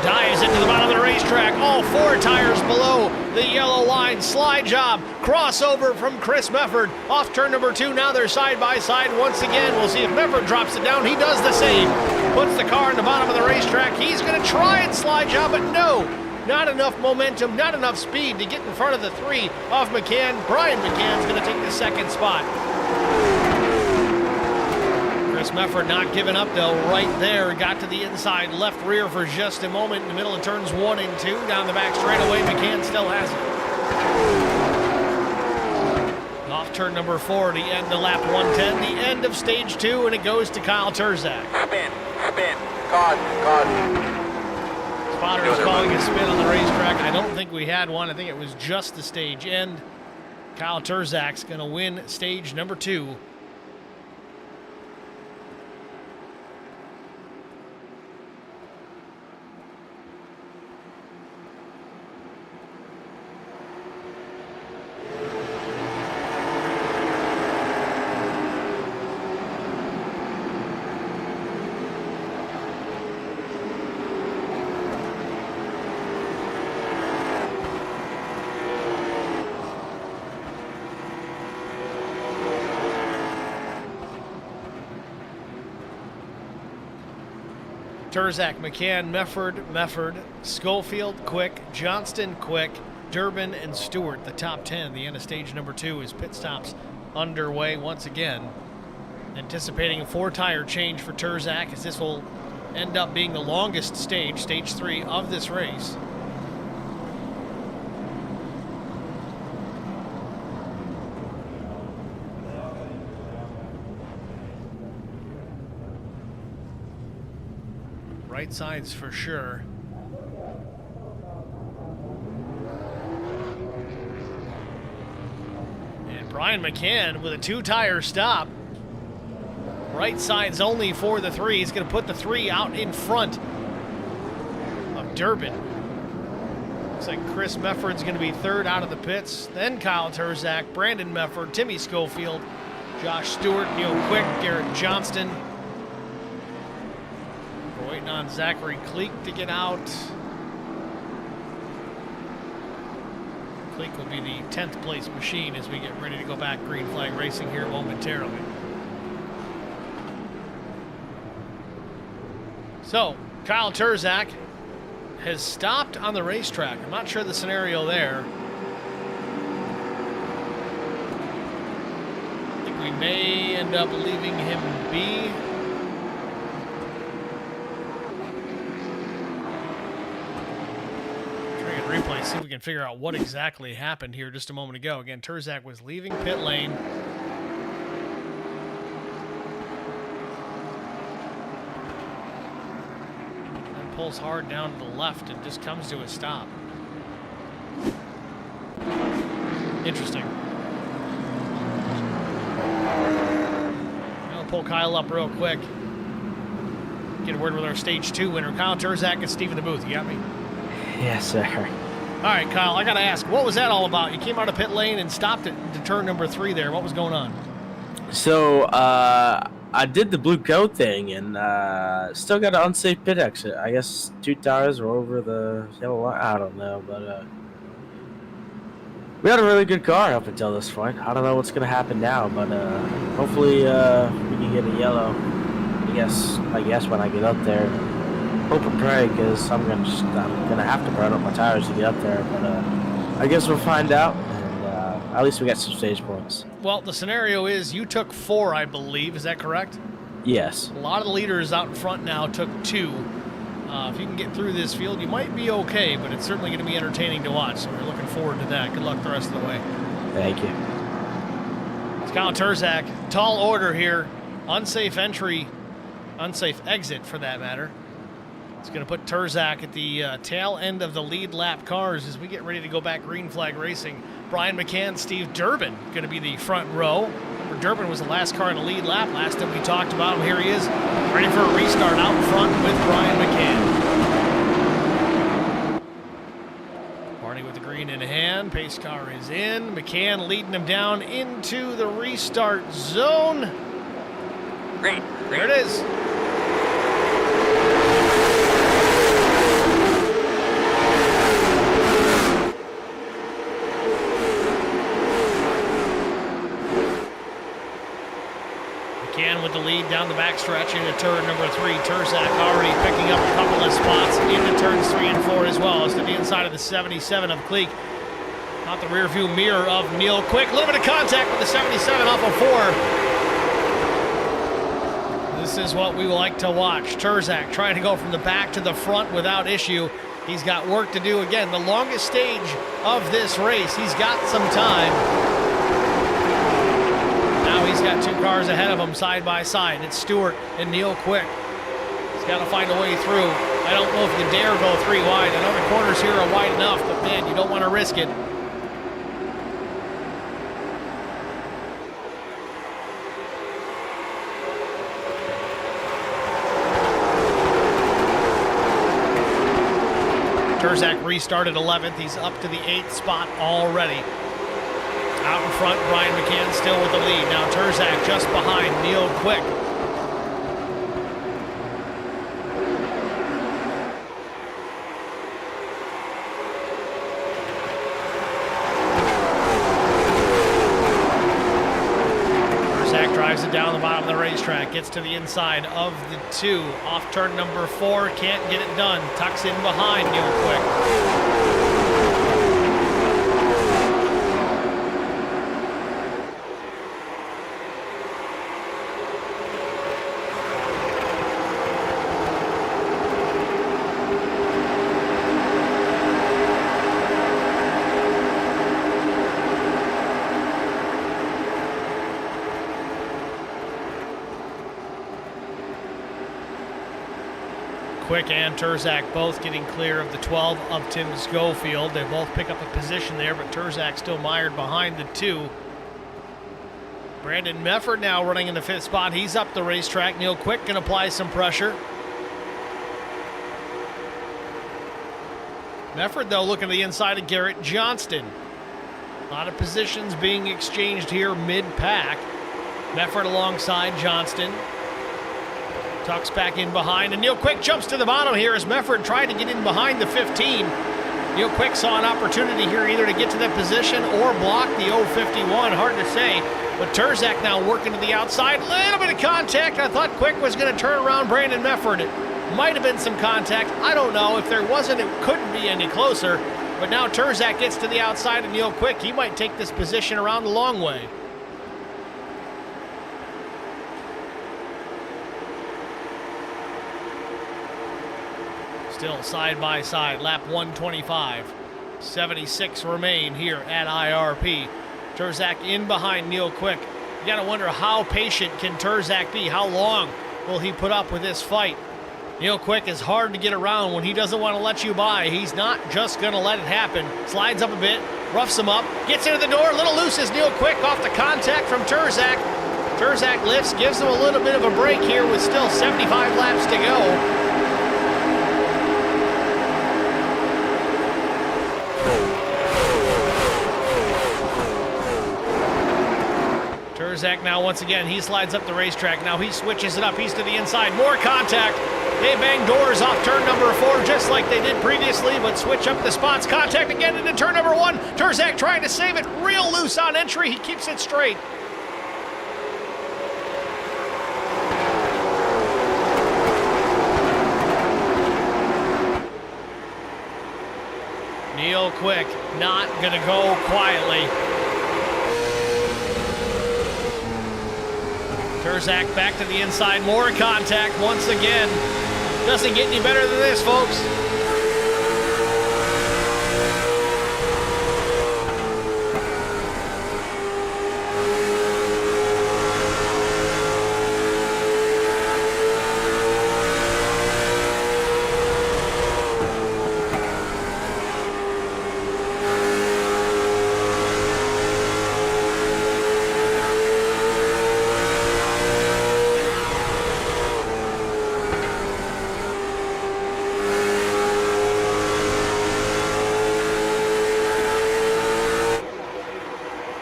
Dives into the bottom of the racetrack, all 4 tires below the yellow line. Slide job, crossover from Chris Mefford. Off turn number 2, now they're side by side once again. We'll see if Mefford drops it down. He does the same. Puts the car in the bottom of the racetrack. He's going to try and slide job, but no. Not enough momentum, not enough speed to get in front of the 3 of McCann. Brian McCann's going to take the 2nd spot. Chris Mefford not giving up, though, right there. Got to the inside left rear for just a moment in the middle of turns 1 and 2. Down the back straightaway, McCann still has it. Off turn number 4, the end of lap 110, the end of stage 2, and it goes to Kyle Turzak. Spin, God. Spotter is calling a spin on the racetrack. I don't think we had one. I think it was just the stage end. Kyle Turzak's going to win stage number 2. Turzak, McCann, Mefford, Schofield, Quick, Johnston, Quick, Durbin, and Stewart, the top 10. The end of stage number 2 is pit stops underway once again. Anticipating a 4-tire change for Turzak, as this will end up being the longest stage, stage 3 of this race. Right sides for sure. And Brian McCann with a 2-tire stop. Right sides only for the 3. He's going to put the 3 out in front of Durbin. Looks like Chris Mefford's going to be third out of the pits. Then Kyle Turzak, Brandon Mefford, Timmy Schofield, Josh Stewart, Neil Quick, Garrett Johnston. We're waiting on Zachary Cleek to get out. Cleek will be the 10th place machine as we get ready to go back green flag racing here momentarily. So, Kyle Turzak has stopped on the racetrack. I'm not sure the scenario there. I think we may end up leaving him be. Replay, see if we can figure out what exactly happened here just a moment ago. Again, Turzak was leaving pit lane. And pulls hard down to the left and just comes to a stop. Interesting. I'll pull Kyle up real quick. Get a word with our stage 2 winner, Kyle Turzak and Steve in the booth. You got me? Yes, sir. All right, Kyle, I got to ask, what was that all about? You came out of pit lane and stopped at turn number 3 there. What was going on? So, I did the blue coat thing and still got an unsafe pit exit. I guess 2 tires were over the yellow line. I don't know, but we had a really good car up until this point. I don't know what's going to happen now, but hopefully we can get a yellow. I guess when I get up there. Hope and pray, because I'm gonna have to burn up my tires to get up there. But I guess we'll find out. And at least we got some stage points. Well, the scenario is you took 4, I believe. Is that correct? Yes. A lot of the leaders out in front now took 2. If you can get through this field, you might be okay, but it's certainly going to be entertaining to watch. So we're looking forward to that. Good luck the rest of the way. Thank you. It's Kyle Turzak. Tall order here. Unsafe entry. Unsafe exit, for that matter. It's going to put Turzak at the tail end of the lead lap cars as we get ready to go back green flag racing. Brian McCann, Steve Durbin going to be the front row. Remember, Durbin was the last car in the lead lap. Last time we talked about him, here he is, ready for a restart out in front with Brian McCann. Barney with the green in hand. Pace car is in. McCann leading him down into the restart zone. Great. There it is. With the lead down the backstretch into turn number 3. Turzak already picking up a couple of spots into turns 3 and 4 as well. As to the inside of the 77 of Cleek. Not the rear view mirror of Neil Quick. A little bit of contact with the 77 off of 4. This is what we like to watch. Turzak trying to go from the back to the front without issue. He's got work to do. Again, the longest stage of this race. He's got some time. Now he's got 2 cars ahead of him side by side. It's Stewart and Neil Quick. He's got to find a way through. I don't know if you dare go 3 wide. I know the corners here are wide enough, but man, you don't want to risk it. Turzak restarted 11th. He's up to the 8th spot already. Out in front, Brian McCann still with the lead. Now Turzak just behind Neil Quick. Turzak drives it down the bottom of the racetrack. gets to the inside of the 2. Off turn number 4, can't get it done. Tucks in behind Neil Quick. Quick and Turzak both getting clear of the 12 of Tim Schofield. They both pick up a position there, but Turzak still mired behind the 2. Brandon Mefford now running in the 5th spot. He's up the racetrack. Neil Quick can apply some pressure. Mefford, though, looking to the inside of Garrett Johnston. A lot of positions being exchanged here mid-pack. Mefford alongside Johnston. Tucks back in behind, and Neil Quick jumps to the bottom here as Mefford tried to get in behind the 15. Neil Quick saw an opportunity here either to get to that position or block the 051. Hard to say, but Turzak now working to the outside. Little bit of contact. I thought Quick was going to turn around Brandon Mefford. It might have been some contact. I don't know. If there wasn't, it couldn't be any closer. But now Turzak gets to the outside of Neil Quick. He might take this position around the long way. Still side by side, lap 125. 76 remain here at IRP. Turzak in behind Neil Quick. You gotta wonder how patient can Turzak be? How long will he put up with this fight? Neil Quick is hard to get around when he doesn't want to let you by. He's not just gonna let it happen. Slides up a bit, roughs him up, gets into the door, a little loose as Neil Quick off the contact from Turzak. Turzak lifts, gives him a little bit of a break here with still 75 laps to go. Turzak now once again, he slides up the racetrack. Now he switches it up. He's to the inside. More contact. They bang doors off turn number 4 just like they did previously, but switch up the spots. Contact again into turn number 1. Turzak trying to save it. Real loose on entry. He keeps it straight. Neil Quick not going to go quietly. Turzak back to the inside, more contact once again. Doesn't get any better than this, folks.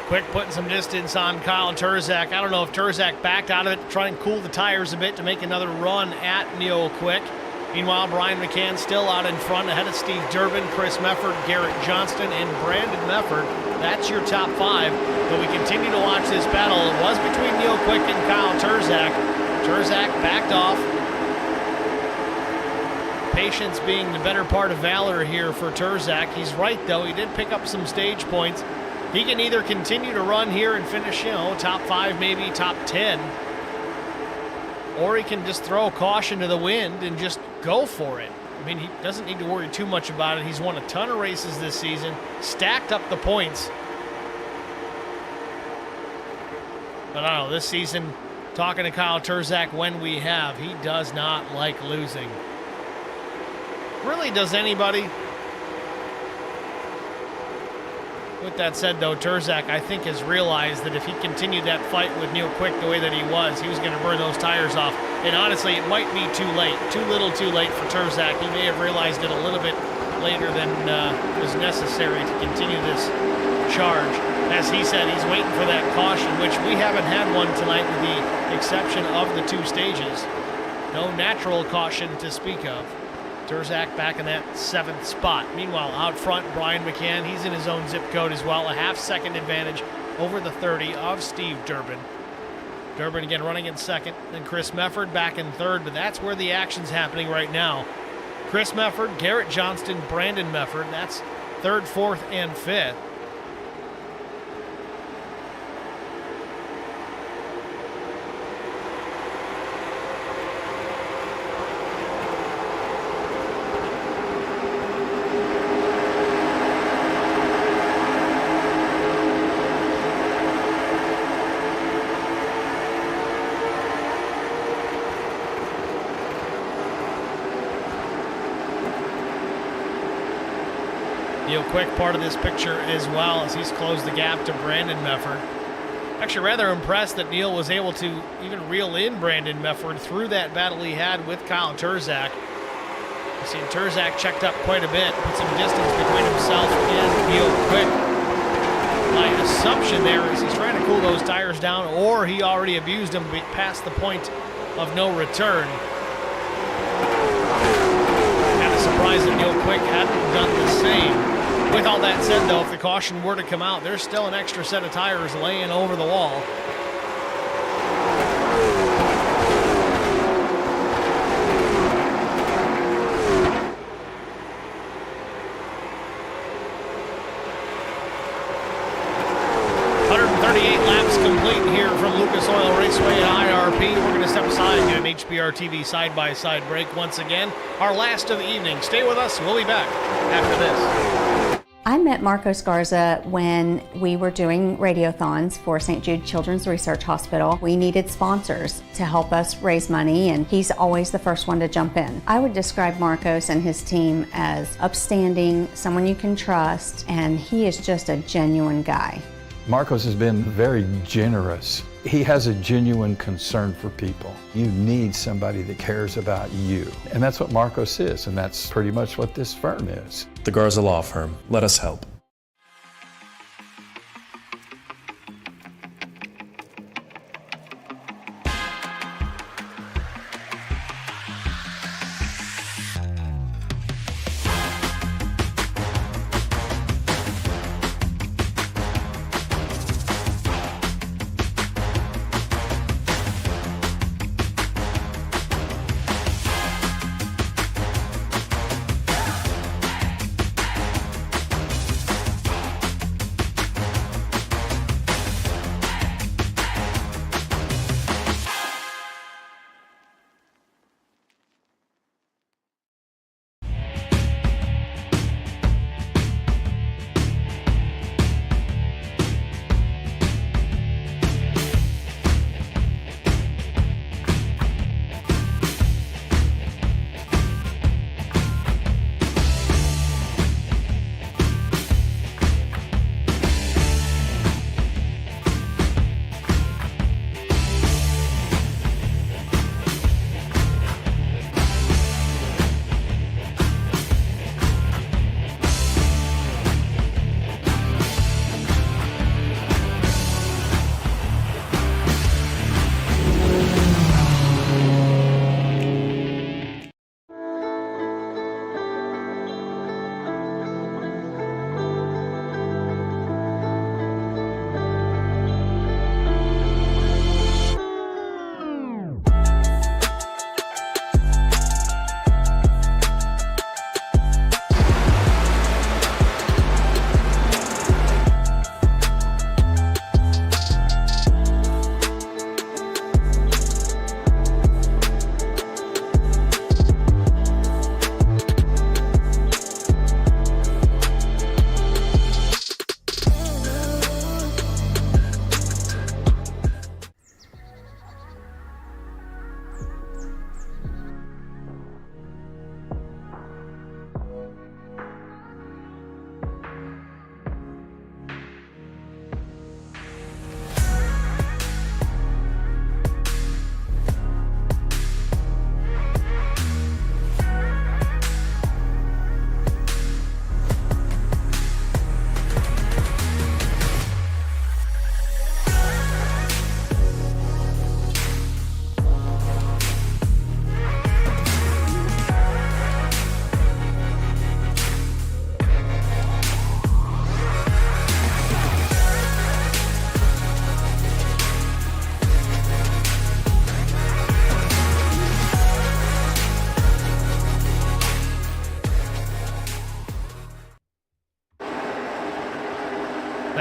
Quick putting some distance on Kyle Turzak. I don't know if Turzak backed out of it to try and cool the tires a bit to make another run at Neil Quick. Meanwhile, Brian McCann still out in front ahead of Steve Durbin, Chris Mefford, Garrett Johnston, and Brandon Mefford. That's your top 5. But we continue to watch this battle. It was between Neil Quick and Kyle Turzak. Turzak backed off. Patience being the better part of valor here for Turzak. He's right, though. He did pick up some stage points. He can either continue to run here and finish, top 5, maybe top 10. Or he can just throw caution to the wind and just go for it. I mean, he doesn't need to worry too much about it. He's won a ton of races this season, stacked up the points. But I don't know, this season, talking to Kyle Turzak when we have, he does not like losing. Really, does anybody? With that said, though, Turzak, I think, has realized that if he continued that fight with Neil Quick the way that he was going to burn those tires off. And honestly, it might be too late. Too little too late for Turzak. He may have realized it a little bit later than was necessary to continue this charge. As he said, he's waiting for that caution, which we haven't had one tonight with the exception of the 2 stages. No natural caution to speak of. Turzak back in that 7th spot. Meanwhile, out front, Brian McCann, he's in his own zip code as well. A half-second advantage over the 30 of Steve Durbin. Durbin again running in second, then Chris Mefford back in third, but that's where the action's happening right now. Chris Mefford, Garrett Johnston, Brandon Mefford, that's third, fourth, and fifth. Neil Quick part of this picture as well, as he's closed the gap to Brandon Mefford. Actually rather impressed that Neil was able to even reel in Brandon Mefford through that battle he had with Kyle Turzak. You see Turzak checked up quite a bit, put some distance between himself and Neil Quick. My assumption there is he's trying to cool those tires down, or he already abused them past the point of no return. Kind of surprised that Neil Quick hadn't done the same. With all that said, though, if the caution were to come out, there's still an extra set of tires laying over the wall. Laps complete here from Lucas Oil Raceway at IRP. We're going to step aside and get an HBR TV side-by-side break once again. Our last of the evening. Stay with us. We'll be back after this. I met Marco Scarza when we were doing radiothons for St. Jude Children's Research Hospital. We needed sponsors to help us raise money, and he's always the first one to jump in. I would describe Marcos and his team as upstanding, someone you can trust, and he is just a genuine guy. Marcos has been very generous. He has a genuine concern for people. You need somebody that cares about you. And that's what Marcos is, and that's pretty much what this firm is. The Garza Law Firm. Let us help.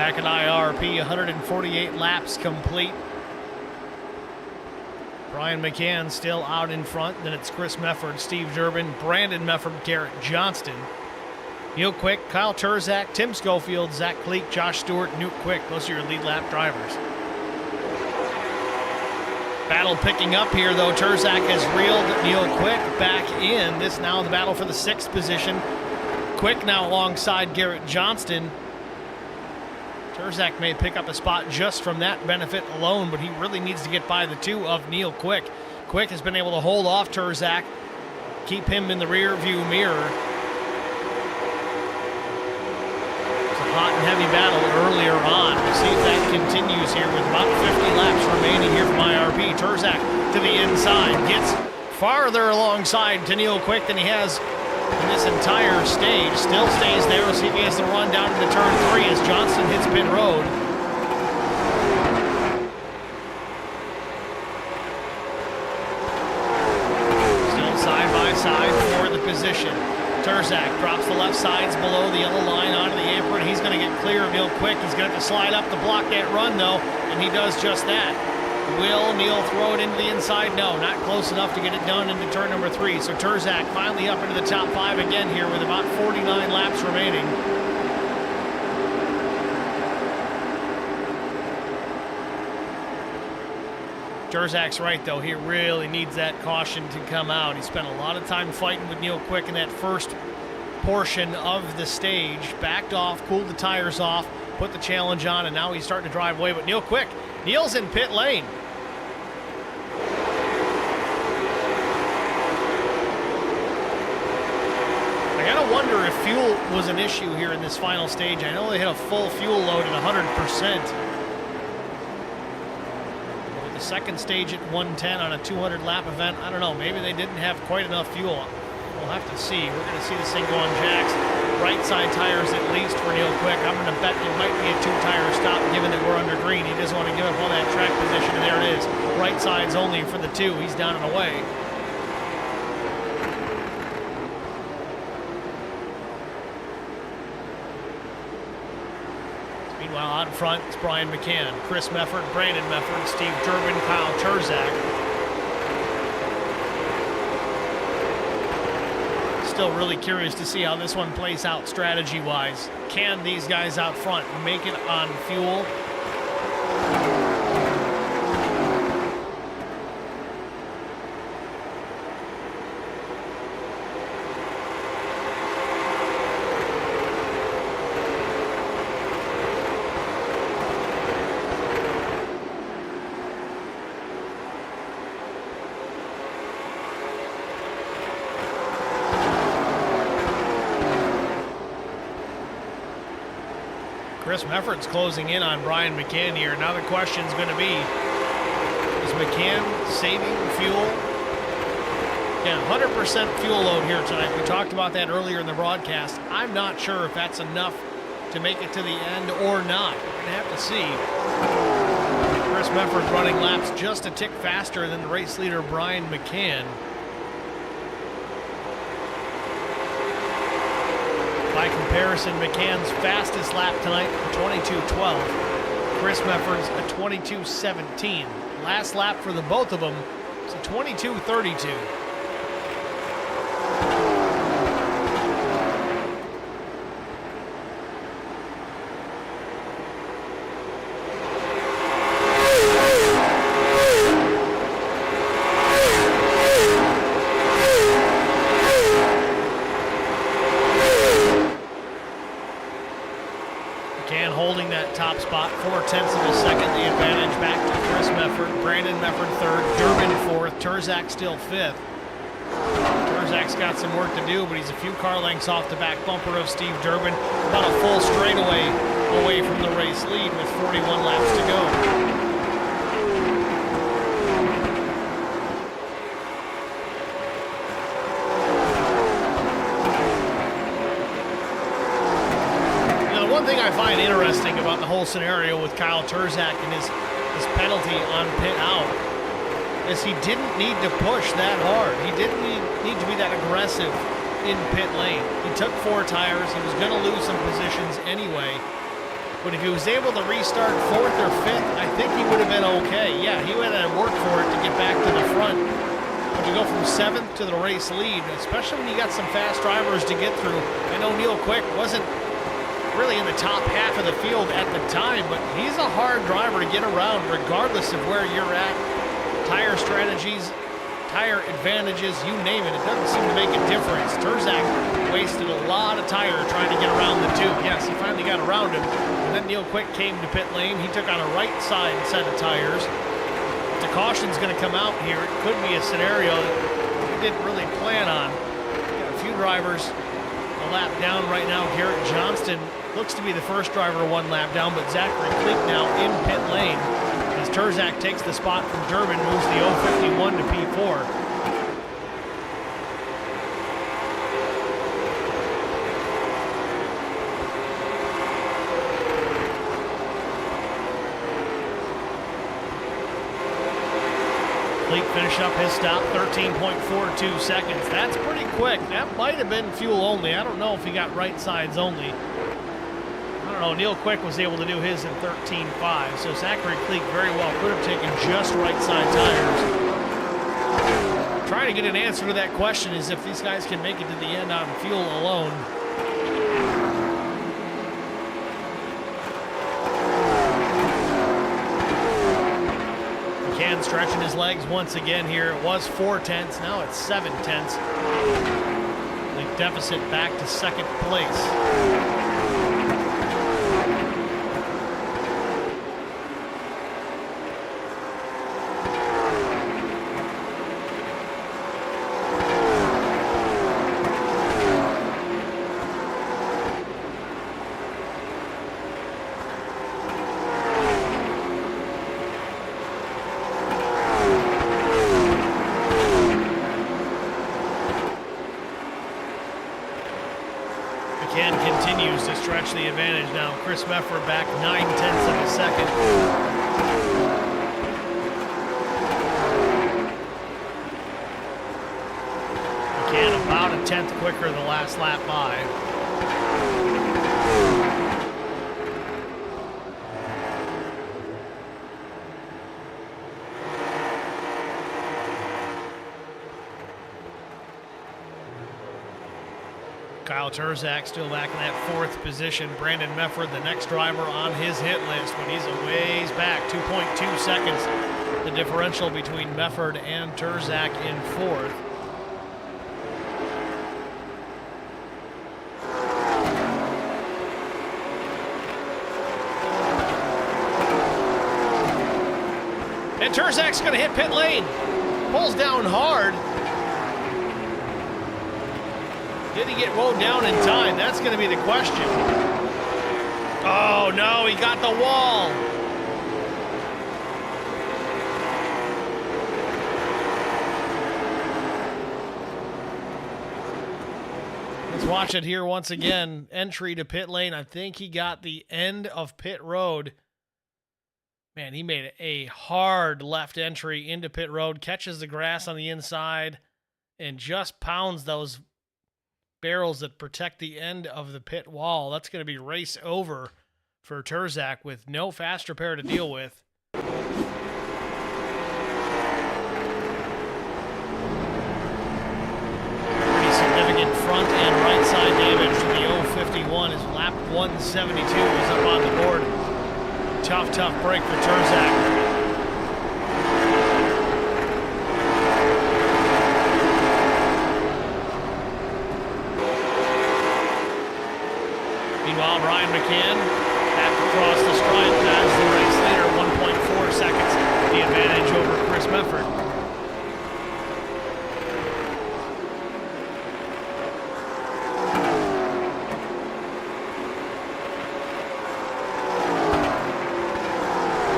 Back at IRP, 148 laps complete. Brian McCann still out in front. Then it's Chris Mefford, Steve Durbin, Brandon Mefford, Garrett Johnston, Neil Quick, Kyle Turzak, Tim Schofield, Zach Cleek, Josh Stewart, Newt Quick. Those are your lead lap drivers. Battle picking up here, though. Turzak has reeled Neil Quick back in. This now the battle for the 6th position. Quick now alongside Garrett Johnston. Turzak may pick up a spot just from that benefit alone, but he really needs to get by the 2 of Neil Quick. Quick has been able to hold off Turzak, keep him in the rear view mirror. It's a hot and heavy battle earlier on. We'll see if that continues here with about 50 laps remaining here from IRP. Turzak to the inside, gets farther alongside to Neil Quick than he has in this entire stage. Still stays there. We'll see if he has to run down into turn 3 as Johnston hits pit road. Still side by side for the position. Turzak drops the left sides below the yellow line onto the apron. He's going to get clear of Neil Quick. He's going to have to slide up to block that run, though, and he does just that. Will Neil throw it into the inside? No, not close enough to get it done into turn number 3. So Turzak finally up into the top 5 again here with about 49 laps remaining. Turzak's right, though. He really needs that caution to come out. He spent a lot of time fighting with Neil Quick in that first portion of the stage. Backed off, cooled the tires off, put the challenge on, and now he's starting to drive away. But Neil Quick, Neil's in pit lane. I gotta wonder if fuel was an issue here in this final stage. I know they had a full fuel load at 100%. With the second stage at 110 on a 200-lap event, I don't know. Maybe they didn't have quite enough fuel. We'll have to see. We're going to see this thing go on jacks. Right side tires at least for Neil Quick. I'm going to bet it might be a 2-tire stop given that we're under green. He doesn't want to give up all that track position, and there it is. Right side's only for the 2. He's down and away. Meanwhile, out in front, it's Brian McCann, Chris Mefford, Brandon Mefford, Steve Durbin, Kyle Turzak. Still really curious to see how this one plays out strategy-wise. Can these guys out front make it on fuel? Chris Mefford's closing in on Brian McCann here. Now the question's going to be, is McCann saving fuel? Yeah, 100% fuel load here tonight. We talked about that earlier in the broadcast. I'm not sure if that's enough to make it to the end or not. We're going to have to see. Chris Mefford running laps just a tick faster than the race leader Brian McCann. By comparison, McCann's fastest lap tonight, 22:12. Chris Mefford's a 22:17. Last lap for the both of them is a 22:32. Top spot, 0.4 of a second. The advantage back to Chris Mefford. Brandon Mefford third, Durbin fourth, Turzak still fifth. Turzak's got some work to do, but he's a few car lengths off the back bumper of Steve Durbin. About a full straightaway away from the race lead with 41 laps to go. I find interesting about the whole scenario with Kyle Turzak and his penalty on pit out is he didn't need to push that hard. He didn't need to be that aggressive in pit lane. He took 4 tires. He was going to lose some positions anyway. But if he was able to restart 4th or 5th, I think he would have been okay. Yeah, he would have worked for it to get back to the front. But to go from 7th to the race lead, especially when you got some fast drivers to get through. I know Neil Quick wasn't really in the top half of the field at the time, but he's a hard driver to get around regardless of where you're at. Tire strategies, tire advantages, you name it, it doesn't seem to make a difference. Terzak wasted a lot of tire trying to get around the two. Yes, he finally got around him. And then Neil Quick came to pit lane. He took on a right side set of tires. If the caution's going to come out here, it could be a scenario that we didn't really plan on. Got a few drivers a lap down right now. Garrett Johnston looks to be the first driver 1 lap down, but Zachary Kleek now in pit lane as Terzak takes the spot from Durbin, moves the 051 to P4. Kleek finished up his stop, 13.42 seconds. That's pretty quick. That might have been fuel only. I don't know if he got right sides only. I don't know. Neil Quick was able to do his in 13.5. So Zachary Kleek very well could have taken just right side tires. Trying to get an answer to that question is if these guys can make it to the end on fuel alone. McCann stretching his legs once again here. It was 4 tenths. Now it's 7 tenths. The deficit back to 2nd place. Continues to stretch the advantage now. Chris Mefford back 9 tenths of a second. McCann about a tenth quicker the last lap by. Kyle Terzak still back in that 4th position. Brandon Mefford, the next driver on his hit list, but he's a ways back, 2.2 seconds. The differential between Mefford and Terzak in 4th. And Terzak's going to hit pit lane. Pulls down hard. Did he get rowed down in time? That's going to be the question. Oh, no, he got the wall. Let's watch it here once again. Entry to pit lane. I think he got the end of pit road. Man, he made a hard left entry into pit road, catches the grass on the inside, and just pounds those barrels that protect the end of the pit wall. That's going to be race over for Terzak with no fast repair to deal with. Pretty significant front and right side damage to the 051 as lap 172 is up on the board. Tough break for Terzak. Meanwhile, Brian McCann back across the stripe as the race leader, 1.4 seconds, the advantage over Chris Mefford.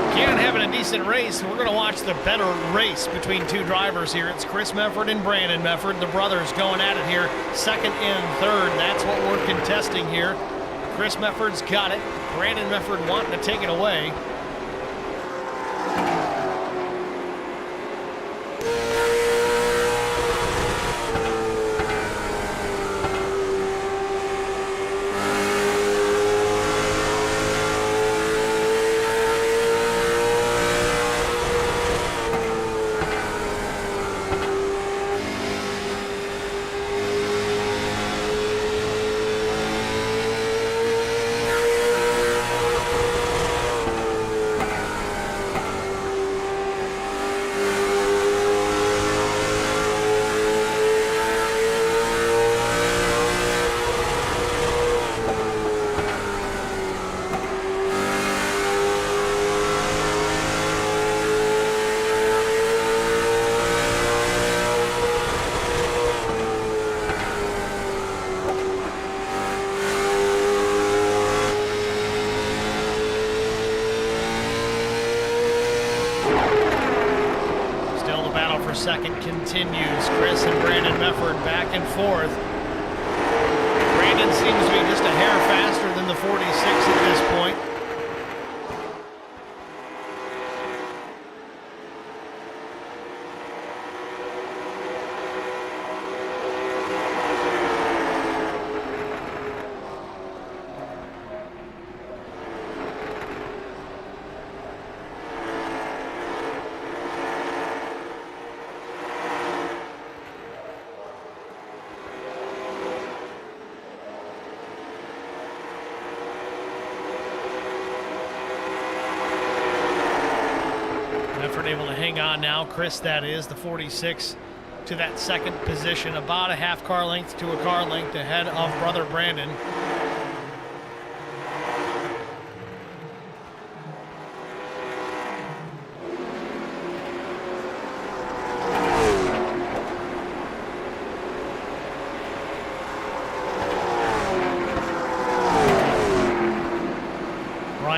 McCann having a decent race. We're going to watch the better race between two drivers here. It's Chris Mefford and Brandon Mefford, the brothers going at it here, 2nd and 3rd. That's what we're contesting here. Chris Mefford's got it. Brandon Mefford wanting to take it away. second continues. Chris and Brandon Mefford back and forth. Brandon seems to be just a hair faster than the 46 at this point. Able to hang on now. Chris, that is, the 46 to that second position, about a half car length to a car length ahead of brother Brandon.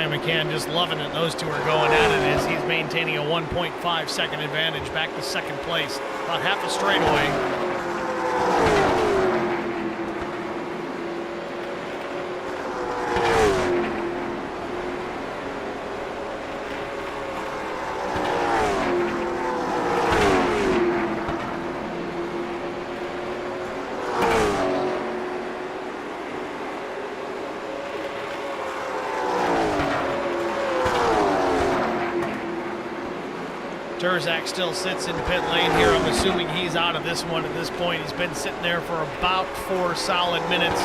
McCann just loving it. Those two are going at it as he's maintaining a 1.5 second advantage back to second place. About half a straightaway. Turzak still sits in pit lane here. I'm assuming he's out of this one at this point. He's been sitting there for about 4 solid minutes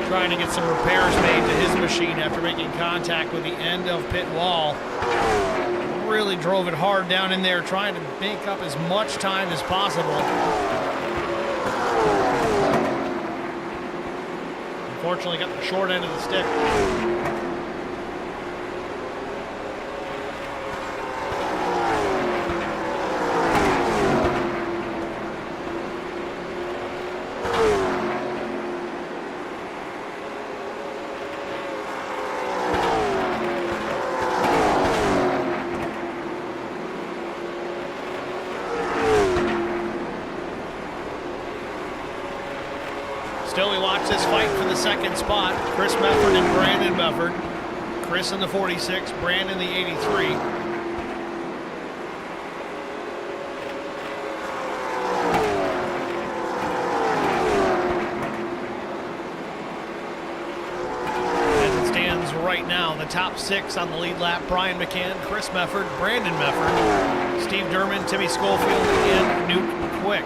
trying to get some repairs made to his machine after making contact with the end of pit wall. Really drove it hard down in there, trying to make up as much time as possible. Unfortunately, got the short end of the stick. Still, we watch this fight for the second spot. Chris Mefford and Brandon Mefford. Chris in the 46, Brandon the 83. As it stands right now, the top 6 on the lead lap: Brian McCann, Chris Mefford, Brandon Mefford, Steve Derman, Timmy Schofield, and Nuke Quick.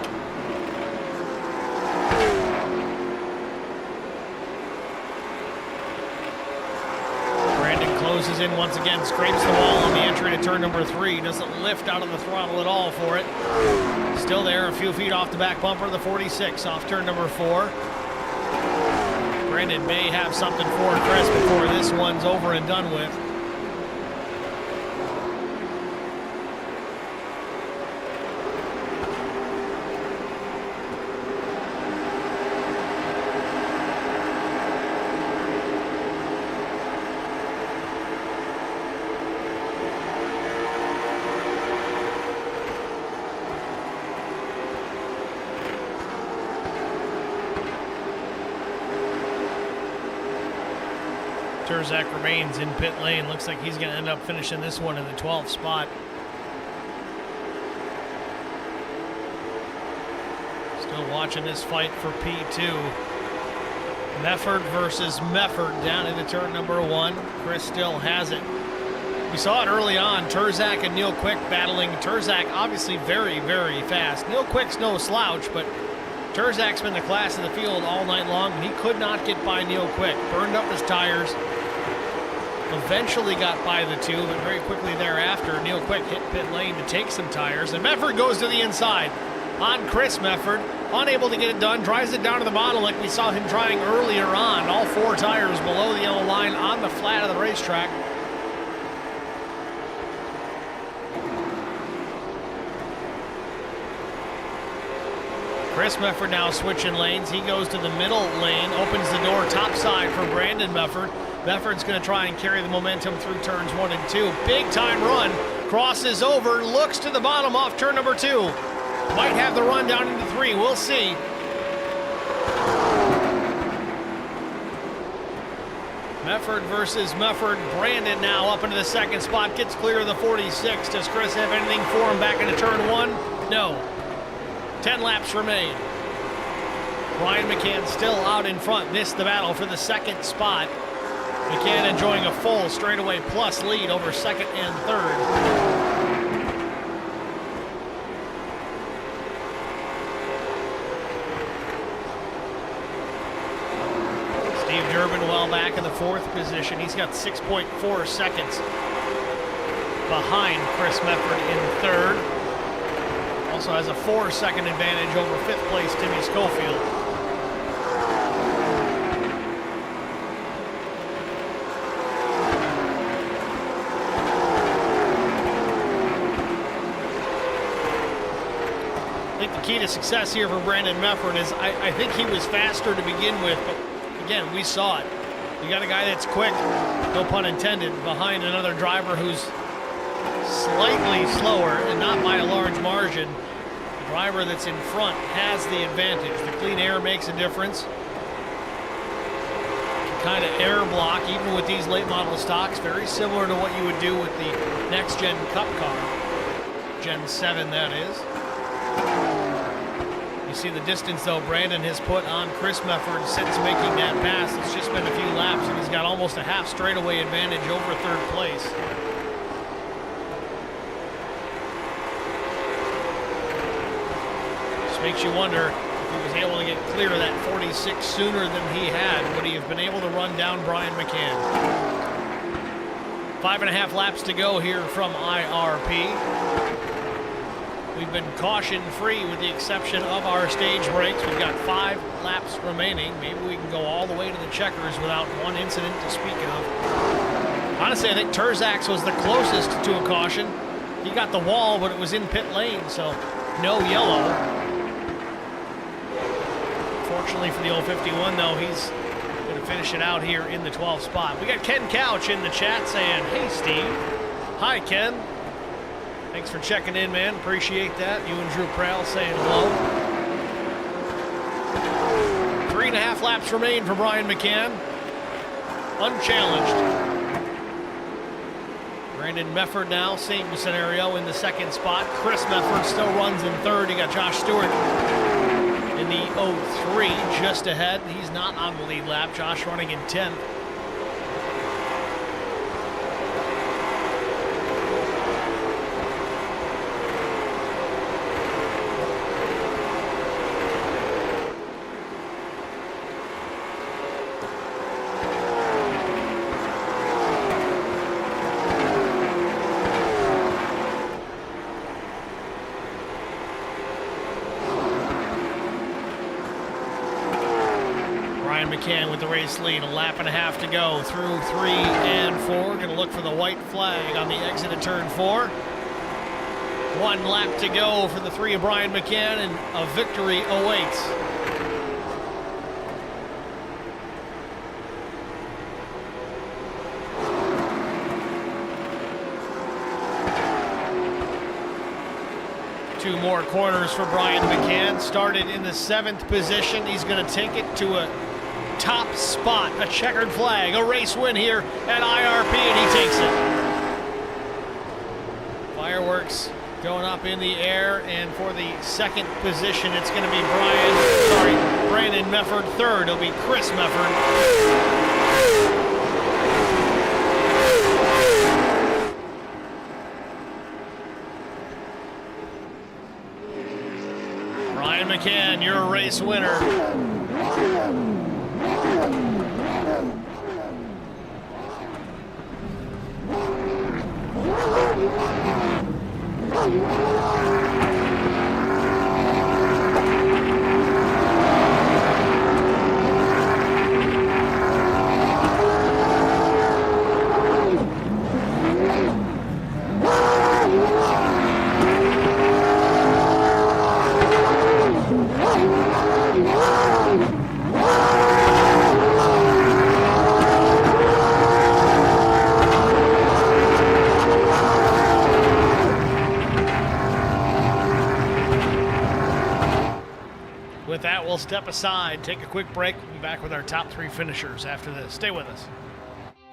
Closes in once again, scrapes the wall on the entry to turn number 3. Doesn't lift out of the throttle at all for it. Still there, a few feet off the back bumper, the 46 off turn number 4. Brandon may have something for Chris before this one's over and done with. Turzak remains in pit lane. Looks like he's going to end up finishing this one in the 12th spot. Still watching this fight for P2. Mefford versus Mefford down into turn number 1. Chris still has it. We saw it early on, Turzak and Neil Quick battling. Turzak obviously very, very fast. Neil Quick's no slouch, but Turzak's been the class of the field all night long, and he could not get by Neil Quick. Burned up his tires. Eventually got by the 2, but very quickly thereafter, Neil Quick hit pit lane to take some tires, and Mefford goes to the inside on Chris Mefford. Unable to get it done, drives it down to the bottom like we saw him trying earlier on. All 4 tires below the yellow line on the flat of the racetrack. Chris Mefford now switching lanes. He goes to the middle lane, opens the door top side for Brandon Mefford. Mefford's going to try and carry the momentum through turns 1 and 2. Big time run, crosses over, looks to the bottom off turn number 2. Might have the run down into 3. We'll see. Mefford versus Mefford. Brandon now up into the second spot. Gets clear of the 46. Does Chris have anything for him back into turn 1? No. 10 laps remain. Brian McCann still out in front. Missed the battle for the second spot. McCann enjoying a full straightaway plus lead over second and third. Durbin well back in the 4th position. He's got 6.4 seconds behind Chris Mefford in 3rd. Also has a 4-second advantage over 5th place Timmy Schofield. I think the key to success here for Brandon Mefford is I think he was faster to begin with, but again, we saw it. You got a guy that's quick, no pun intended, behind another driver who's slightly slower and not by a large margin. The driver that's in front has the advantage. The clean air makes a difference. Kind of air block, even with these late model stocks, very similar to what you would do with the next gen Cup car. Gen 7, that is. You see the distance, though, Brandon has put on Chris Mefford since making that pass. It's just been a few laps, and he's got almost a half straightaway advantage over 3rd place. Just makes you wonder if he was able to get clear of that 46 sooner than he had. Would he have been able to run down Brian McCann? 5.5 laps to go here from IRP. We've been caution-free with the exception of our stage breaks. We've got 5 laps remaining. Maybe we can go all the way to the checkers without one incident to speak of. Honestly, I think Terzak's was the closest to a caution. He got the wall, but it was in pit lane, so no yellow. Fortunately for the old 51, though, he's going to finish it out here in the 12th spot. We got Ken Couch in the chat saying, "Hey, Steve." Hi, Ken. Thanks for checking in, man. Appreciate that. You and Drew Prowl saying hello. 3.5 laps remain for Brian McCann. Unchallenged. Brandon Mefford now, same scenario in the 2nd spot. Chris Mefford still runs in 3rd. You got Josh Stewart in the 03, just ahead. He's not on the lead lap. Josh running in 10th. McCann with the race lead, a lap and a half to go through 3 and 4. Going to look for the white flag on the exit of turn 4. 1 lap to go for the 3 of Brian McCann, and a victory awaits. Two more corners for Brian McCann. Started in the 7th position. He's going to take it to a top spot, a checkered flag, a race win here at IRP, and he takes it. Fireworks going up in the air, and for the 2nd position, it's going to be Brandon Mefford. 3rd, it'll be Chris Mefford. Brian McCann, your race winner. With that, we'll step aside, take a quick break. We'll be back with our top 3 finishers after this. Stay with us.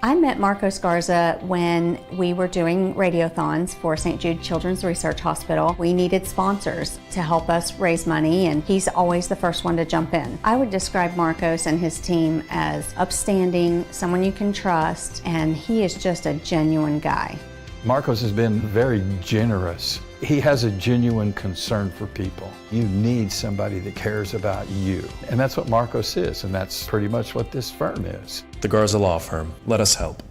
I met Marco Scarza when we were doing radiothons for St. Jude Children's Research Hospital. We needed sponsors to help us raise money, and he's always the first one to jump in. I would describe Marcos and his team as upstanding, someone you can trust, and he is just a genuine guy. Marcos has been very generous. He has a genuine concern for people. You need somebody that cares about you. And that's what Marcos is, and that's pretty much what this firm is. The Garza Law Firm. Let us help.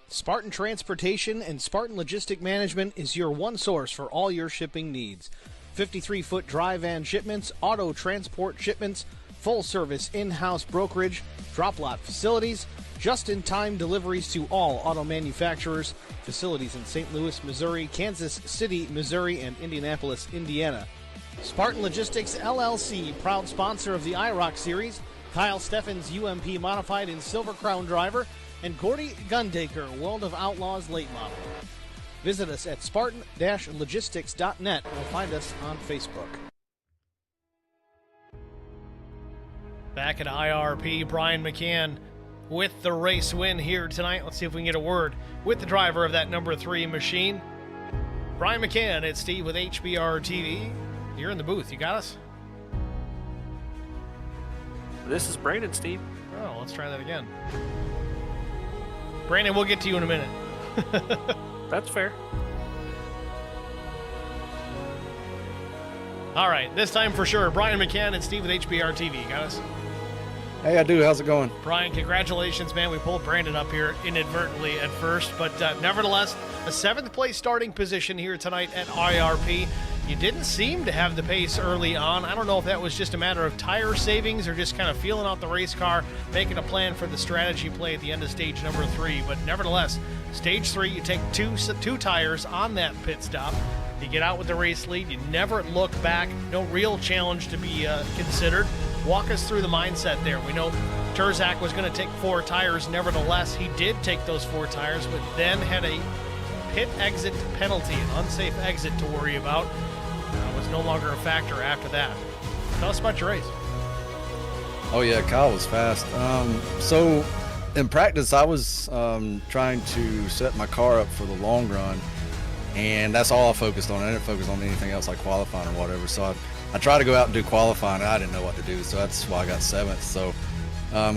Spartan Transportation and Spartan Logistic Management is your one source for all your shipping needs. 53-foot dry van shipments, auto transport shipments, full-service in-house brokerage, drop-lot facilities, just-in-time deliveries to all auto manufacturers, facilities in St. Louis, Missouri, Kansas City, Missouri, and Indianapolis, Indiana. Spartan Logistics, LLC, proud sponsor of the IROC Series, Kyle Steffens, UMP Modified and Silver Crown Driver, and Gordy Gundaker, World of Outlaws Late Model. Visit us at spartan-logistics.net or find us on Facebook. Back at IRP, Brian McCann with the race win here tonight. Let's see if we can get a word with the driver of that number 3 machine. Brian McCann, it's Steve with HBR TV. You're in the booth. You got us? This is Brandon, Steve. Oh, let's try that again. Brandon, we'll get to you in a minute. That's fair. All right, this time for sure. Brian McCann and Steve with HBR TV. You got us? Hey, I do. How's it going? Brian, congratulations, man. We pulled Brandon up here inadvertently at first, but nevertheless, a 7th place starting position here tonight at IRP. You didn't seem to have the pace early on. I don't know if that was just a matter of tire savings or just kind of feeling out the race car, making a plan for the strategy play at the end of stage number 3. But nevertheless, stage 3, you take two tires on that pit stop. You get out with the race lead. You never look back. No real challenge to be considered. Walk us through the mindset there. We know Turzak was going to take 4 tires. Nevertheless, he did take those 4 tires, but then had a pit exit penalty, an unsafe exit to worry about. Was no longer a factor after that. Tell us about your race. Oh yeah, Kyle was fast. So in practice, I was trying to set my car up for the long run, and that's all I focused on. I didn't focus on anything else like qualifying or whatever. So I tried to go out and do qualifying, and I didn't know what to do. So that's why I got 7th. So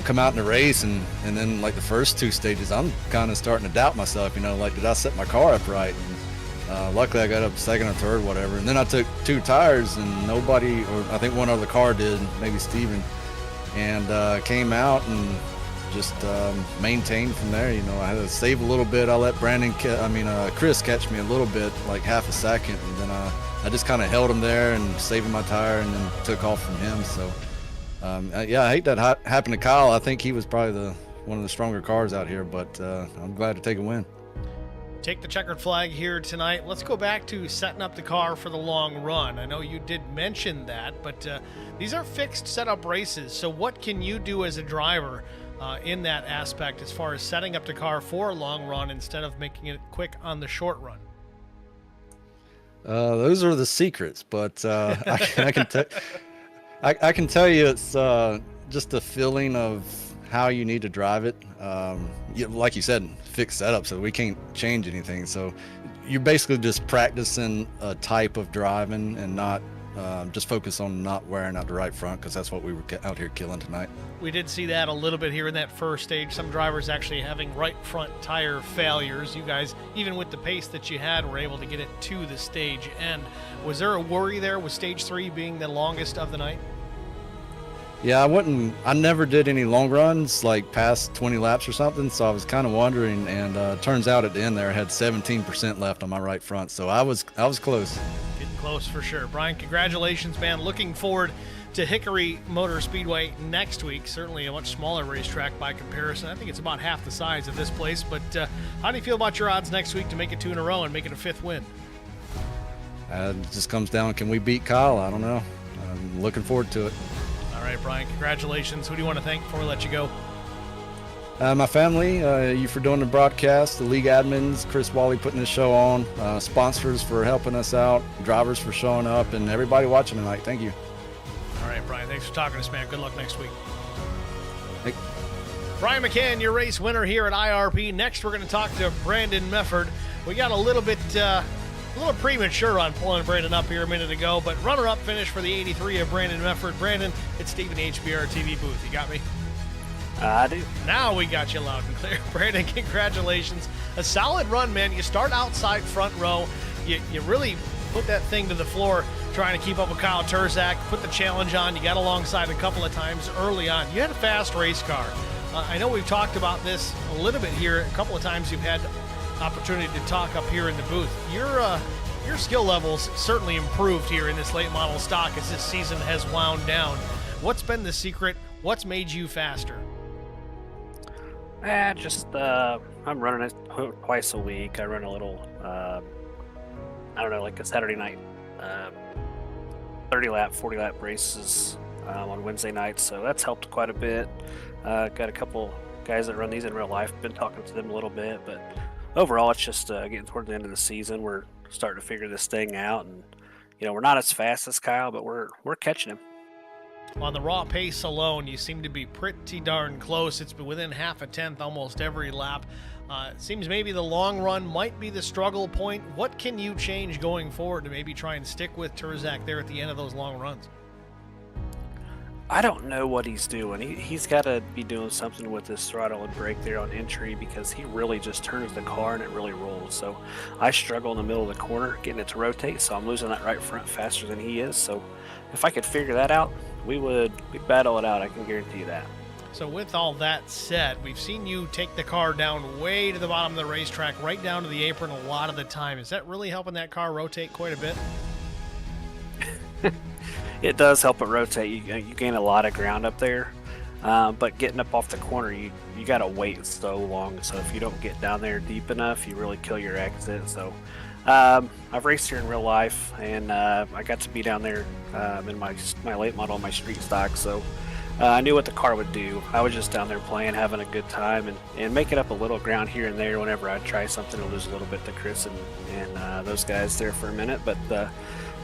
come out in the race, and then like the first 2 stages, I'm kind of starting to doubt myself. Like, did I set my car up right? And luckily I got up 2nd or 3rd, whatever. And then I took 2 tires, and nobody, or I think one other car did, maybe Steven, and came out and just maintained from there. I had to save a little bit. I let Chris catch me a little bit, like half a second, and then I just kind of held him there and saving my tire, and then took off from him. So yeah, I hate that happened to Kyle. I think he was probably one of the stronger cars out here, but I'm glad to take a win. Take the checkered flag here tonight. Let's go back to setting up the car for the long run. I know you did mention that, but these are fixed setup races. So what can you do as a driver in that aspect as far as setting up the car for a long run instead of making it quick on the short run? Those are the secrets, but I can tell you it's just the feeling of how you need to drive it. Like you said, fixed setup, so we can't change anything. So you're basically just practicing a type of driving and not just focus on not wearing out the right front, because that's what we were out here killing tonight. We did see that a little bit here in that first stage. Some drivers actually having right front tire failures. You guys, even with the pace that you had, were able to get it to the stage end. Was there a worry there with stage 3 being the longest of the night? Yeah, I never did any long runs like past 20 laps or something, so I was kind of wondering, and turns out at the end there I had 17% left on my right front, so I was close. Getting close for sure. Brian, congratulations, man. Looking forward to Hickory Motor Speedway next week. Certainly a much smaller racetrack by comparison. I think it's about half the size of this place, but how do you feel about your odds next week to make it 2 in a row and make it a 5th win? It just comes down, can we beat Kyle? I don't know. I'm looking forward to it. All right, Brian, congratulations. Who do you want to thank before we let you go? My family, you for doing the broadcast, the league admins, Chris Wally putting this show on, sponsors for helping us out, drivers for showing up, and everybody watching tonight. Thank you. All right, Brian, thanks for talking to us, man. Good luck next week. Thanks. Brian McCann, your race winner here at IRP. Next, we're going to talk to Brandon Mefford. We got a little premature on pulling Brandon up here a minute ago, but runner-up finish for the 83 of Brandon Mefford. Brandon, it's Steve in the HBR TV booth. You got me? I do. Now we got you loud and clear. Brandon, congratulations. A solid run, man. You start outside front row. You really put that thing to the floor trying to keep up with Kyle Turzak, put the challenge on. You got alongside a couple of times early on. You had a fast race car. I know we've talked about this a little bit here. A couple of times you've had opportunity to talk up here in the booth. Your skill levels certainly improved here in this late model stock as this season has wound down. What's been the secret? What's made you faster? I'm running it twice a week. I run a little, like a Saturday night, 30 lap, 40 lap races on Wednesday nights. So that's helped quite a bit. Got a couple guys that run these in real life. Been talking to them a little bit, but overall, it's just getting toward the end of the season. We're starting to figure this thing out, and we're not as fast as Kyle, but we're catching him. On the raw pace alone, you seem to be pretty darn close. It's been within half a tenth almost every lap. It seems maybe the long run might be the struggle point. What can you change going forward to maybe try and stick with Turzak there at the end of those long runs? I don't know what he's doing. He's got to be doing something with his throttle and brake there on entry, because he really just turns the car and it really rolls. So I struggle in the middle of the corner getting it to rotate, so I'm losing that right front faster than he is. So if I could figure that out, we'd battle it out. I can guarantee you that. So with all that said, we've seen you take the car down way to the bottom of the racetrack, right down to the apron a lot of the time. Is that really helping that car rotate quite a bit? It does help it rotate. You gain a lot of ground up there, but getting up off the corner, you got to wait so long. So if you don't get down there deep enough, you really kill your exit. So I've raced here in real life, and I got to be down there in my late model, my street stock. So I knew what the car would do. I was just down there playing, having a good time, and making up a little ground here and there whenever I'd try something to lose a little bit to Chris and those guys there for a minute. But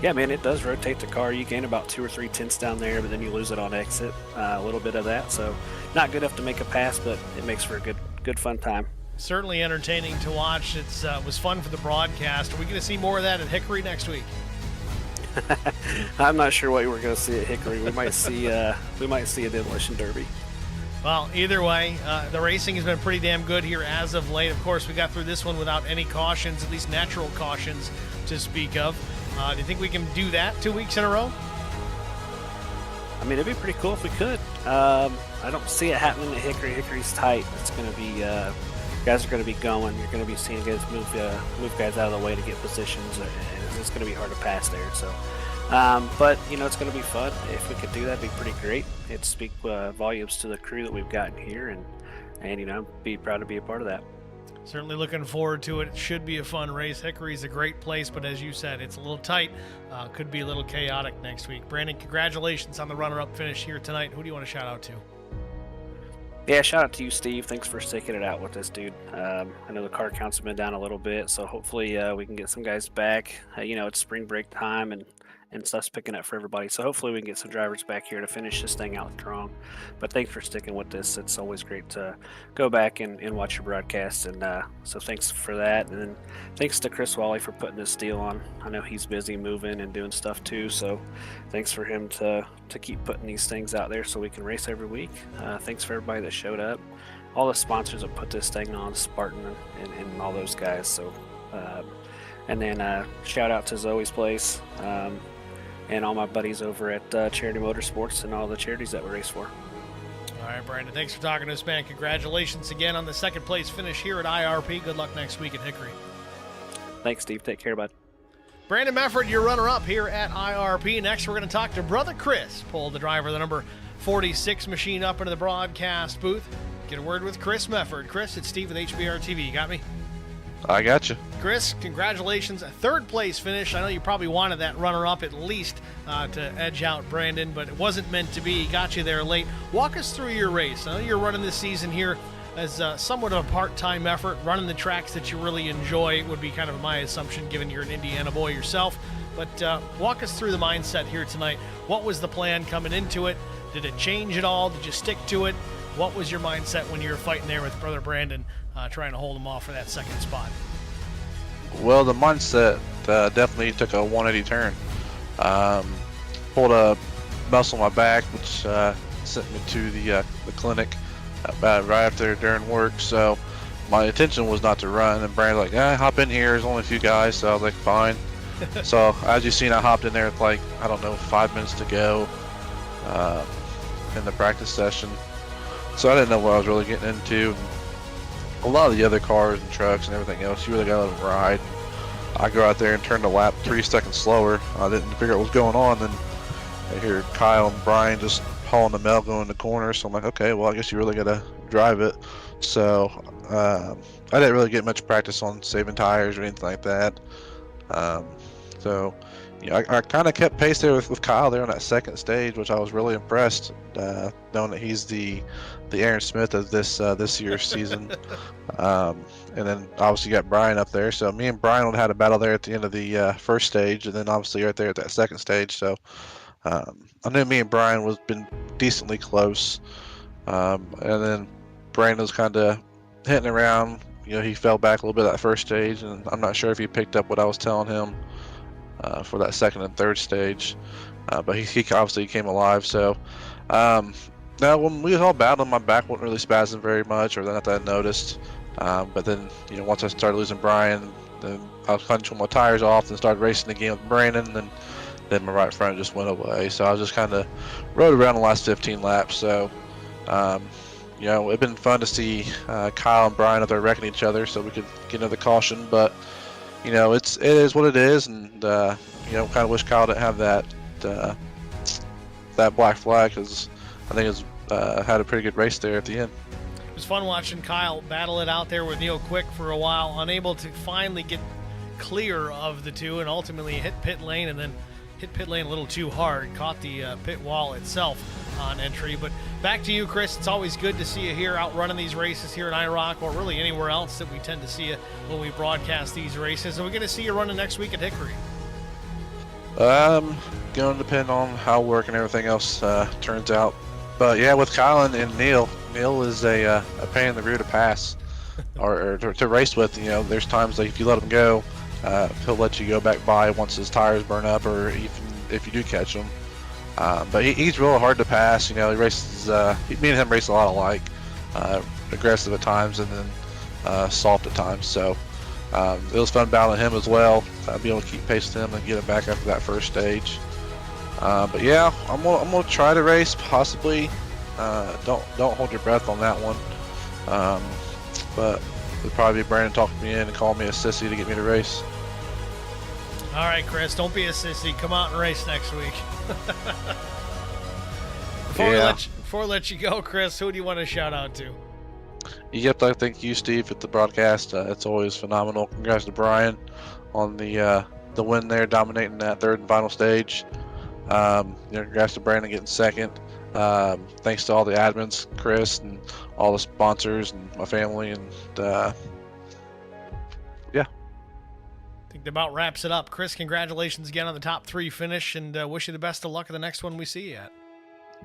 yeah, man, it does rotate the car. You gain about 2 or 3 tenths down there, but then you lose it on exit, a little bit of that. So not good enough to make a pass, but it makes for a good fun time. Certainly entertaining to watch. It was fun for the broadcast. Are we going to see more of that at Hickory next week? I'm not sure what we're going to see at Hickory. We might see a demolition derby. Well, either way, the racing has been pretty damn good here as of late. Of course, we got through this one without any cautions, at least natural cautions to speak of. Do you think we can do that 2 weeks in a row? I mean, it'd be pretty cool if we could. I don't see it happening at Hickory. Hickory's tight. It's going to be guys are going to be going. You're going to be seeing guys move guys out of the way to get positions, and it's going to be hard to pass there. So, but it's going to be fun. If we could do that, it'd be pretty great. It'd speak volumes to the crew that we've gotten here, and be proud to be a part of that. Certainly looking forward to it. It should be a fun race. Hickory's a great place, but as you said, it's a little tight. Could be a little chaotic next week. Brandon, congratulations on the runner-up finish here tonight. Who do you want to shout out to? Yeah, shout out to you, Steve. Thanks for sticking it out with us, dude. I know the car counts have been down a little bit, so hopefully we can get some guys back. It's spring break time, and stuff's picking up for everybody. So hopefully we can get some drivers back here to finish this thing out strong. But thanks for sticking with this. It's always great to go back and watch your broadcast. And so thanks for that. And then thanks to Chris Wally for putting this deal on. I know he's busy moving and doing stuff too. So thanks for him to keep putting these things out there so we can race every week. Thanks for everybody that showed up. All the sponsors that put this thing on, Spartan and all those guys. So and then shout out to Zoe's Place. And all my buddies over at Charity Motorsports and all the charities that we race for. All right, Brandon, thanks for talking to us, man. Congratulations again on the second place finish here at IRP. Good luck next week at Hickory. Thanks, Steve. Take care, bud. Brandon Mefford, your runner-up here at IRP. Next, we're going to talk to Brother Chris. Pull the driver of the number 46 machine up into the broadcast booth. Get a word with Chris Mefford. Chris, it's Steve with HBR TV. You got me? I got you. Chris, congratulations. A third place finish. I know you probably wanted that runner-up at least to edge out Brandon, but it wasn't meant to be. He got you there late. Walk us through your race. I know you're running this season here as somewhat of a part-time effort. Running the tracks that you really enjoy would be kind of my assumption, given you're an Indiana boy yourself. But walk us through the mindset here tonight. What was the plan coming into it? Did it change at all? Did you stick to it? What was your mindset when you were fighting there with Brother Brandon, trying to hold him off for that second spot? Well, the mindset definitely took a 180 turn. Pulled a muscle in my back, which sent me to the clinic right after during work. So my intention was not to run, and Brandon's like, hop in here. There's only a few guys. So I was like, fine. So as you seen, I hopped in there with 5 minutes to go in the practice session. So I didn't know what I was really getting into. A lot of the other cars and trucks and everything else, you really got to let them ride. I go out there and turn the lap 3 seconds slower. I didn't figure out what was going on. Then I hear Kyle and Brian just hauling the mail going in the corner. So I'm like, okay, well, I guess you really got to drive it. So I didn't really get much practice on saving tires or anything like that. I kind of kept pace there with Kyle there on that second stage, which I was really impressed, knowing that he's the Aaron Smith of this year's season. And then obviously you got Brian up there. So me and Brian had a battle there at the end of the first stage, and then obviously right there at that second stage. So I knew me and Brian was been decently close. And then Brandon was kind of hitting around. He fell back a little bit at that first stage, and I'm not sure if he picked up what I was telling him for that second and third stage. But he obviously came alive. So now when we was all battling, my back wasn't really spazzing very much, or not that I noticed. But then, once I started losing Brian, then I was kind of pulling my tires off and started racing again with Brandon, and then my right front just went away. So I was just kind of rode around the last 15 laps. So, it'd been fun to see Kyle and Brian up there wrecking each other so we could get another caution. But, it is what it is, and, kind of wish Kyle didn't have that that black flag, because I think it's had a pretty good race there at the end. It was fun watching Kyle battle it out there with Neil Quick for a while, unable to finally get clear of the two, and ultimately hit pit lane, and then hit pit lane a little too hard, caught the pit wall itself on entry. But back to you, Chris. It's always good to see you here out running these races here at IROC, or really anywhere else that we tend to see you when we broadcast these races. And we're going to see you running next week at Hickory. Going to depend on how work and everything else turns out. But yeah, with Kyle and Neil is a pain in the rear to pass or to race with. You know, there's times like if you let him go, he'll let you go back by once his tires burn up, or even if you do catch him. But he's real hard to pass. You know, he races. Me and him race a lot alike, aggressive at times and then soft at times. So it was fun battling him as well. Be able to keep pace with him and get him back after that first stage. But yeah, I'm gonna try to race possibly. Don't hold your breath on that one. But it'll probably be Brandon talking me in and calling me a sissy to get me to race. All right, Chris, don't be a sissy. Come out and race next week. Before we let you go, Chris, who do you want to shout out to? Yep, I thank you, Steve, at the broadcast. It's always phenomenal. Congrats to Brian on the win there, dominating that third and final stage. Congrats to Brandon getting second. Thanks to all the admins, Chris, and all the sponsors, and my family, and yeah. I think that about wraps it up. Chris, congratulations again on the top 3 finish, and wish you the best of luck at the next one we see you at.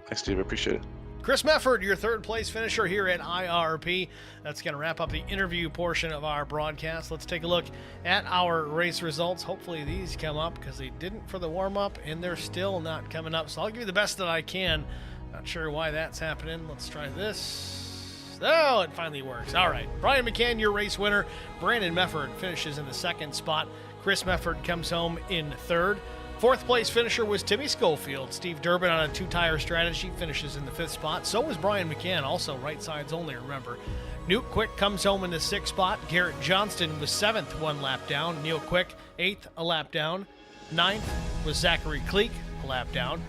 Thanks, Steve. I appreciate it. Chris Mefford, your third place finisher here at IRP. That's going to wrap up the interview portion of our broadcast. Let's take a look at our race results. Hopefully these come up, because they didn't for the warm-up, and they're still not coming up. So I'll give you the best that I can. Not sure why that's happening. Let's try this. Oh, it finally works. All right. Brian McCann, your race winner. Brandon Mefford finishes in the second spot. Chris Mefford comes home in third. Fourth place finisher was Timmy Schofield. Steve Durbin on a 2-tire strategy finishes in the 5th spot. So was Brian McCann, also right sides only, remember. Newt Quick comes home in the 6th spot. Garrett Johnston was 7th, 1 lap down. Neil Quick, 8th, a lap down. 9th was Zachary Cleek, a lap down.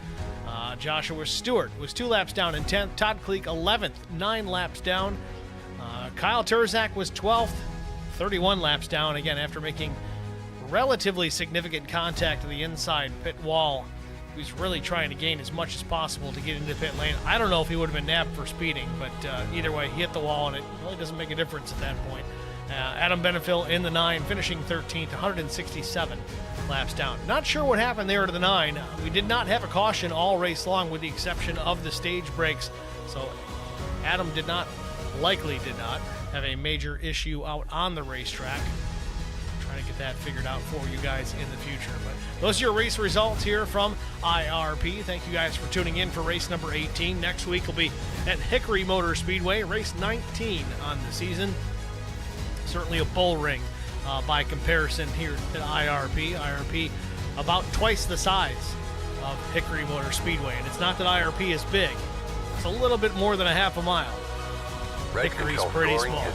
Joshua Stewart was 2 laps down in 10th. Todd Cleek, 11th, 9 laps down. Kyle Turzak was 12th, 31 laps down, again, after making relatively significant contact to the inside pit wall. He was really trying to gain as much as possible to get into pit lane. I don't know if he would have been nabbed for speeding, but either way, he hit the wall, and it really doesn't make a difference at that point. Adam Benefill in the 9, finishing 13th, 167 laps down. Not sure what happened there to the 9. We did not have a caution all race long, with the exception of the stage breaks. So Adam likely did not have a major issue out on the racetrack. Trying to get that figured out for you guys in the future. But those are your race results here from IRP. Thank you guys for tuning in for race number 18. Next week will be at Hickory Motor Speedway, race 19 on the season. Certainly a bull ring by comparison here at IRP. IRP about twice the size of Hickory Motor Speedway. And it's not that IRP is big. It's a little bit more than a half a mile. Hickory's pretty small.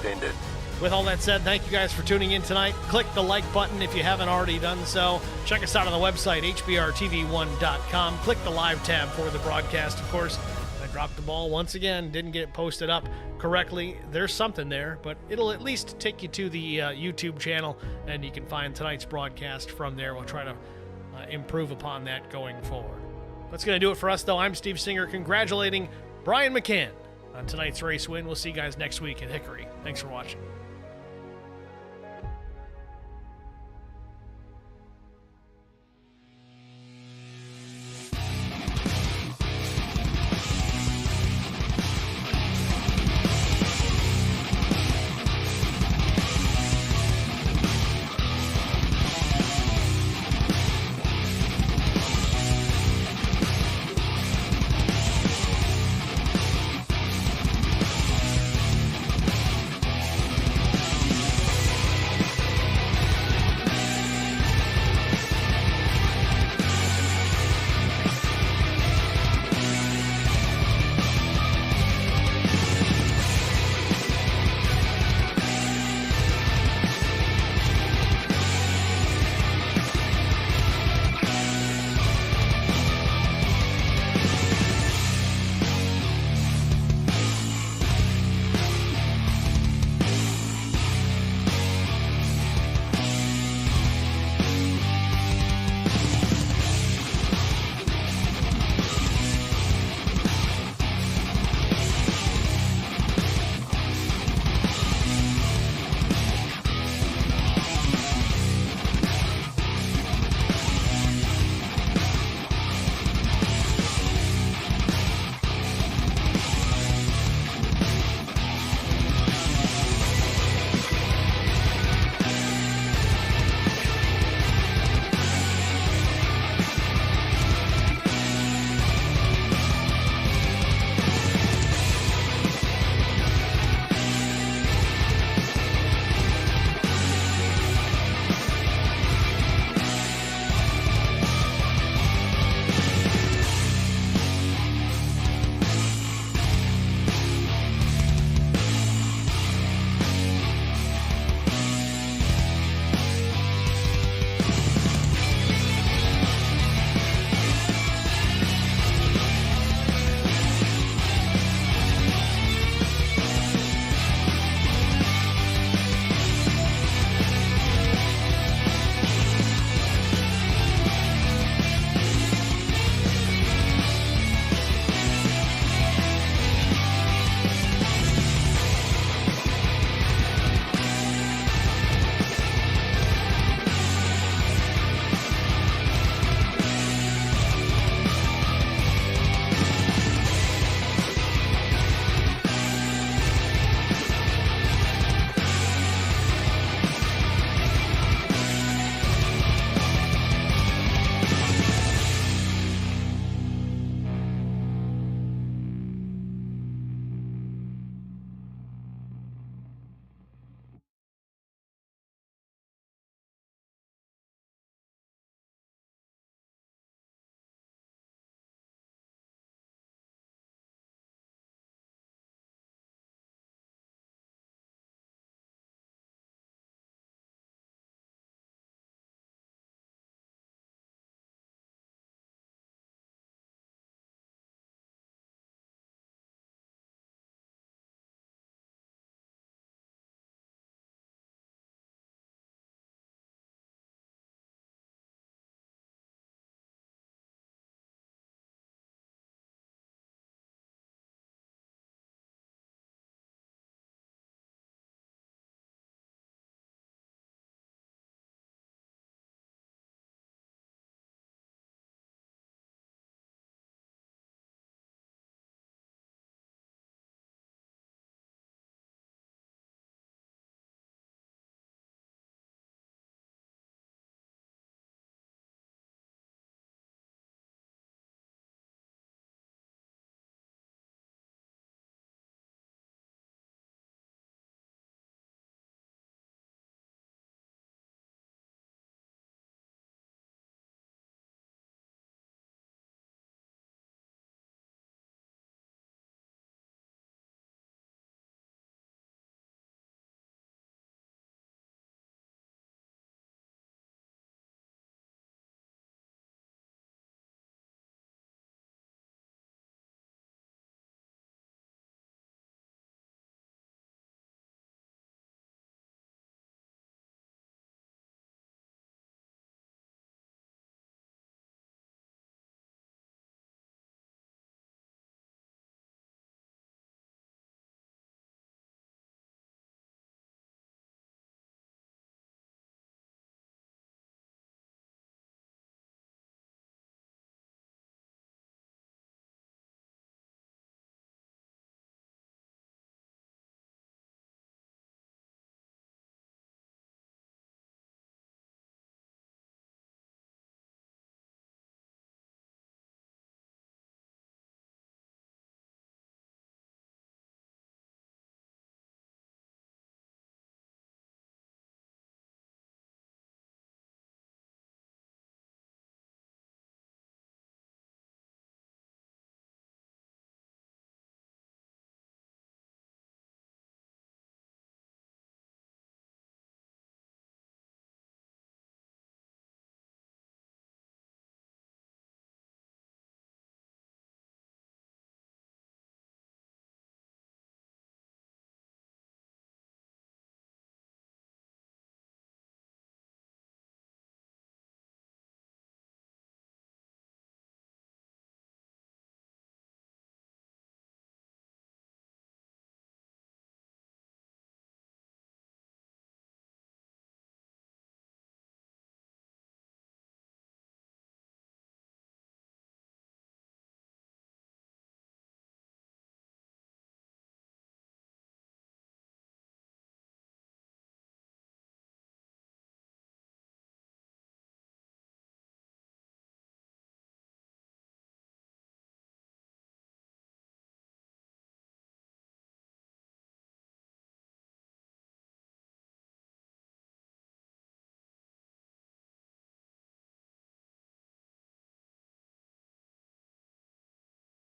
With all that said, thank you guys for tuning in tonight. Click the like button if you haven't already done so. Check us out on the website, hbrtv1.com. Click the live tab for the broadcast. Of course, I dropped the ball once again, didn't get it posted up correctly. There's something there, but it'll at least take you to the YouTube channel, and you can find tonight's broadcast from there. We'll try to improve upon that going forward. That's going to do it for us, though. I'm Steve Singer, congratulating Brian McCann on tonight's race win. We'll see you guys next week at Hickory. Thanks for watching.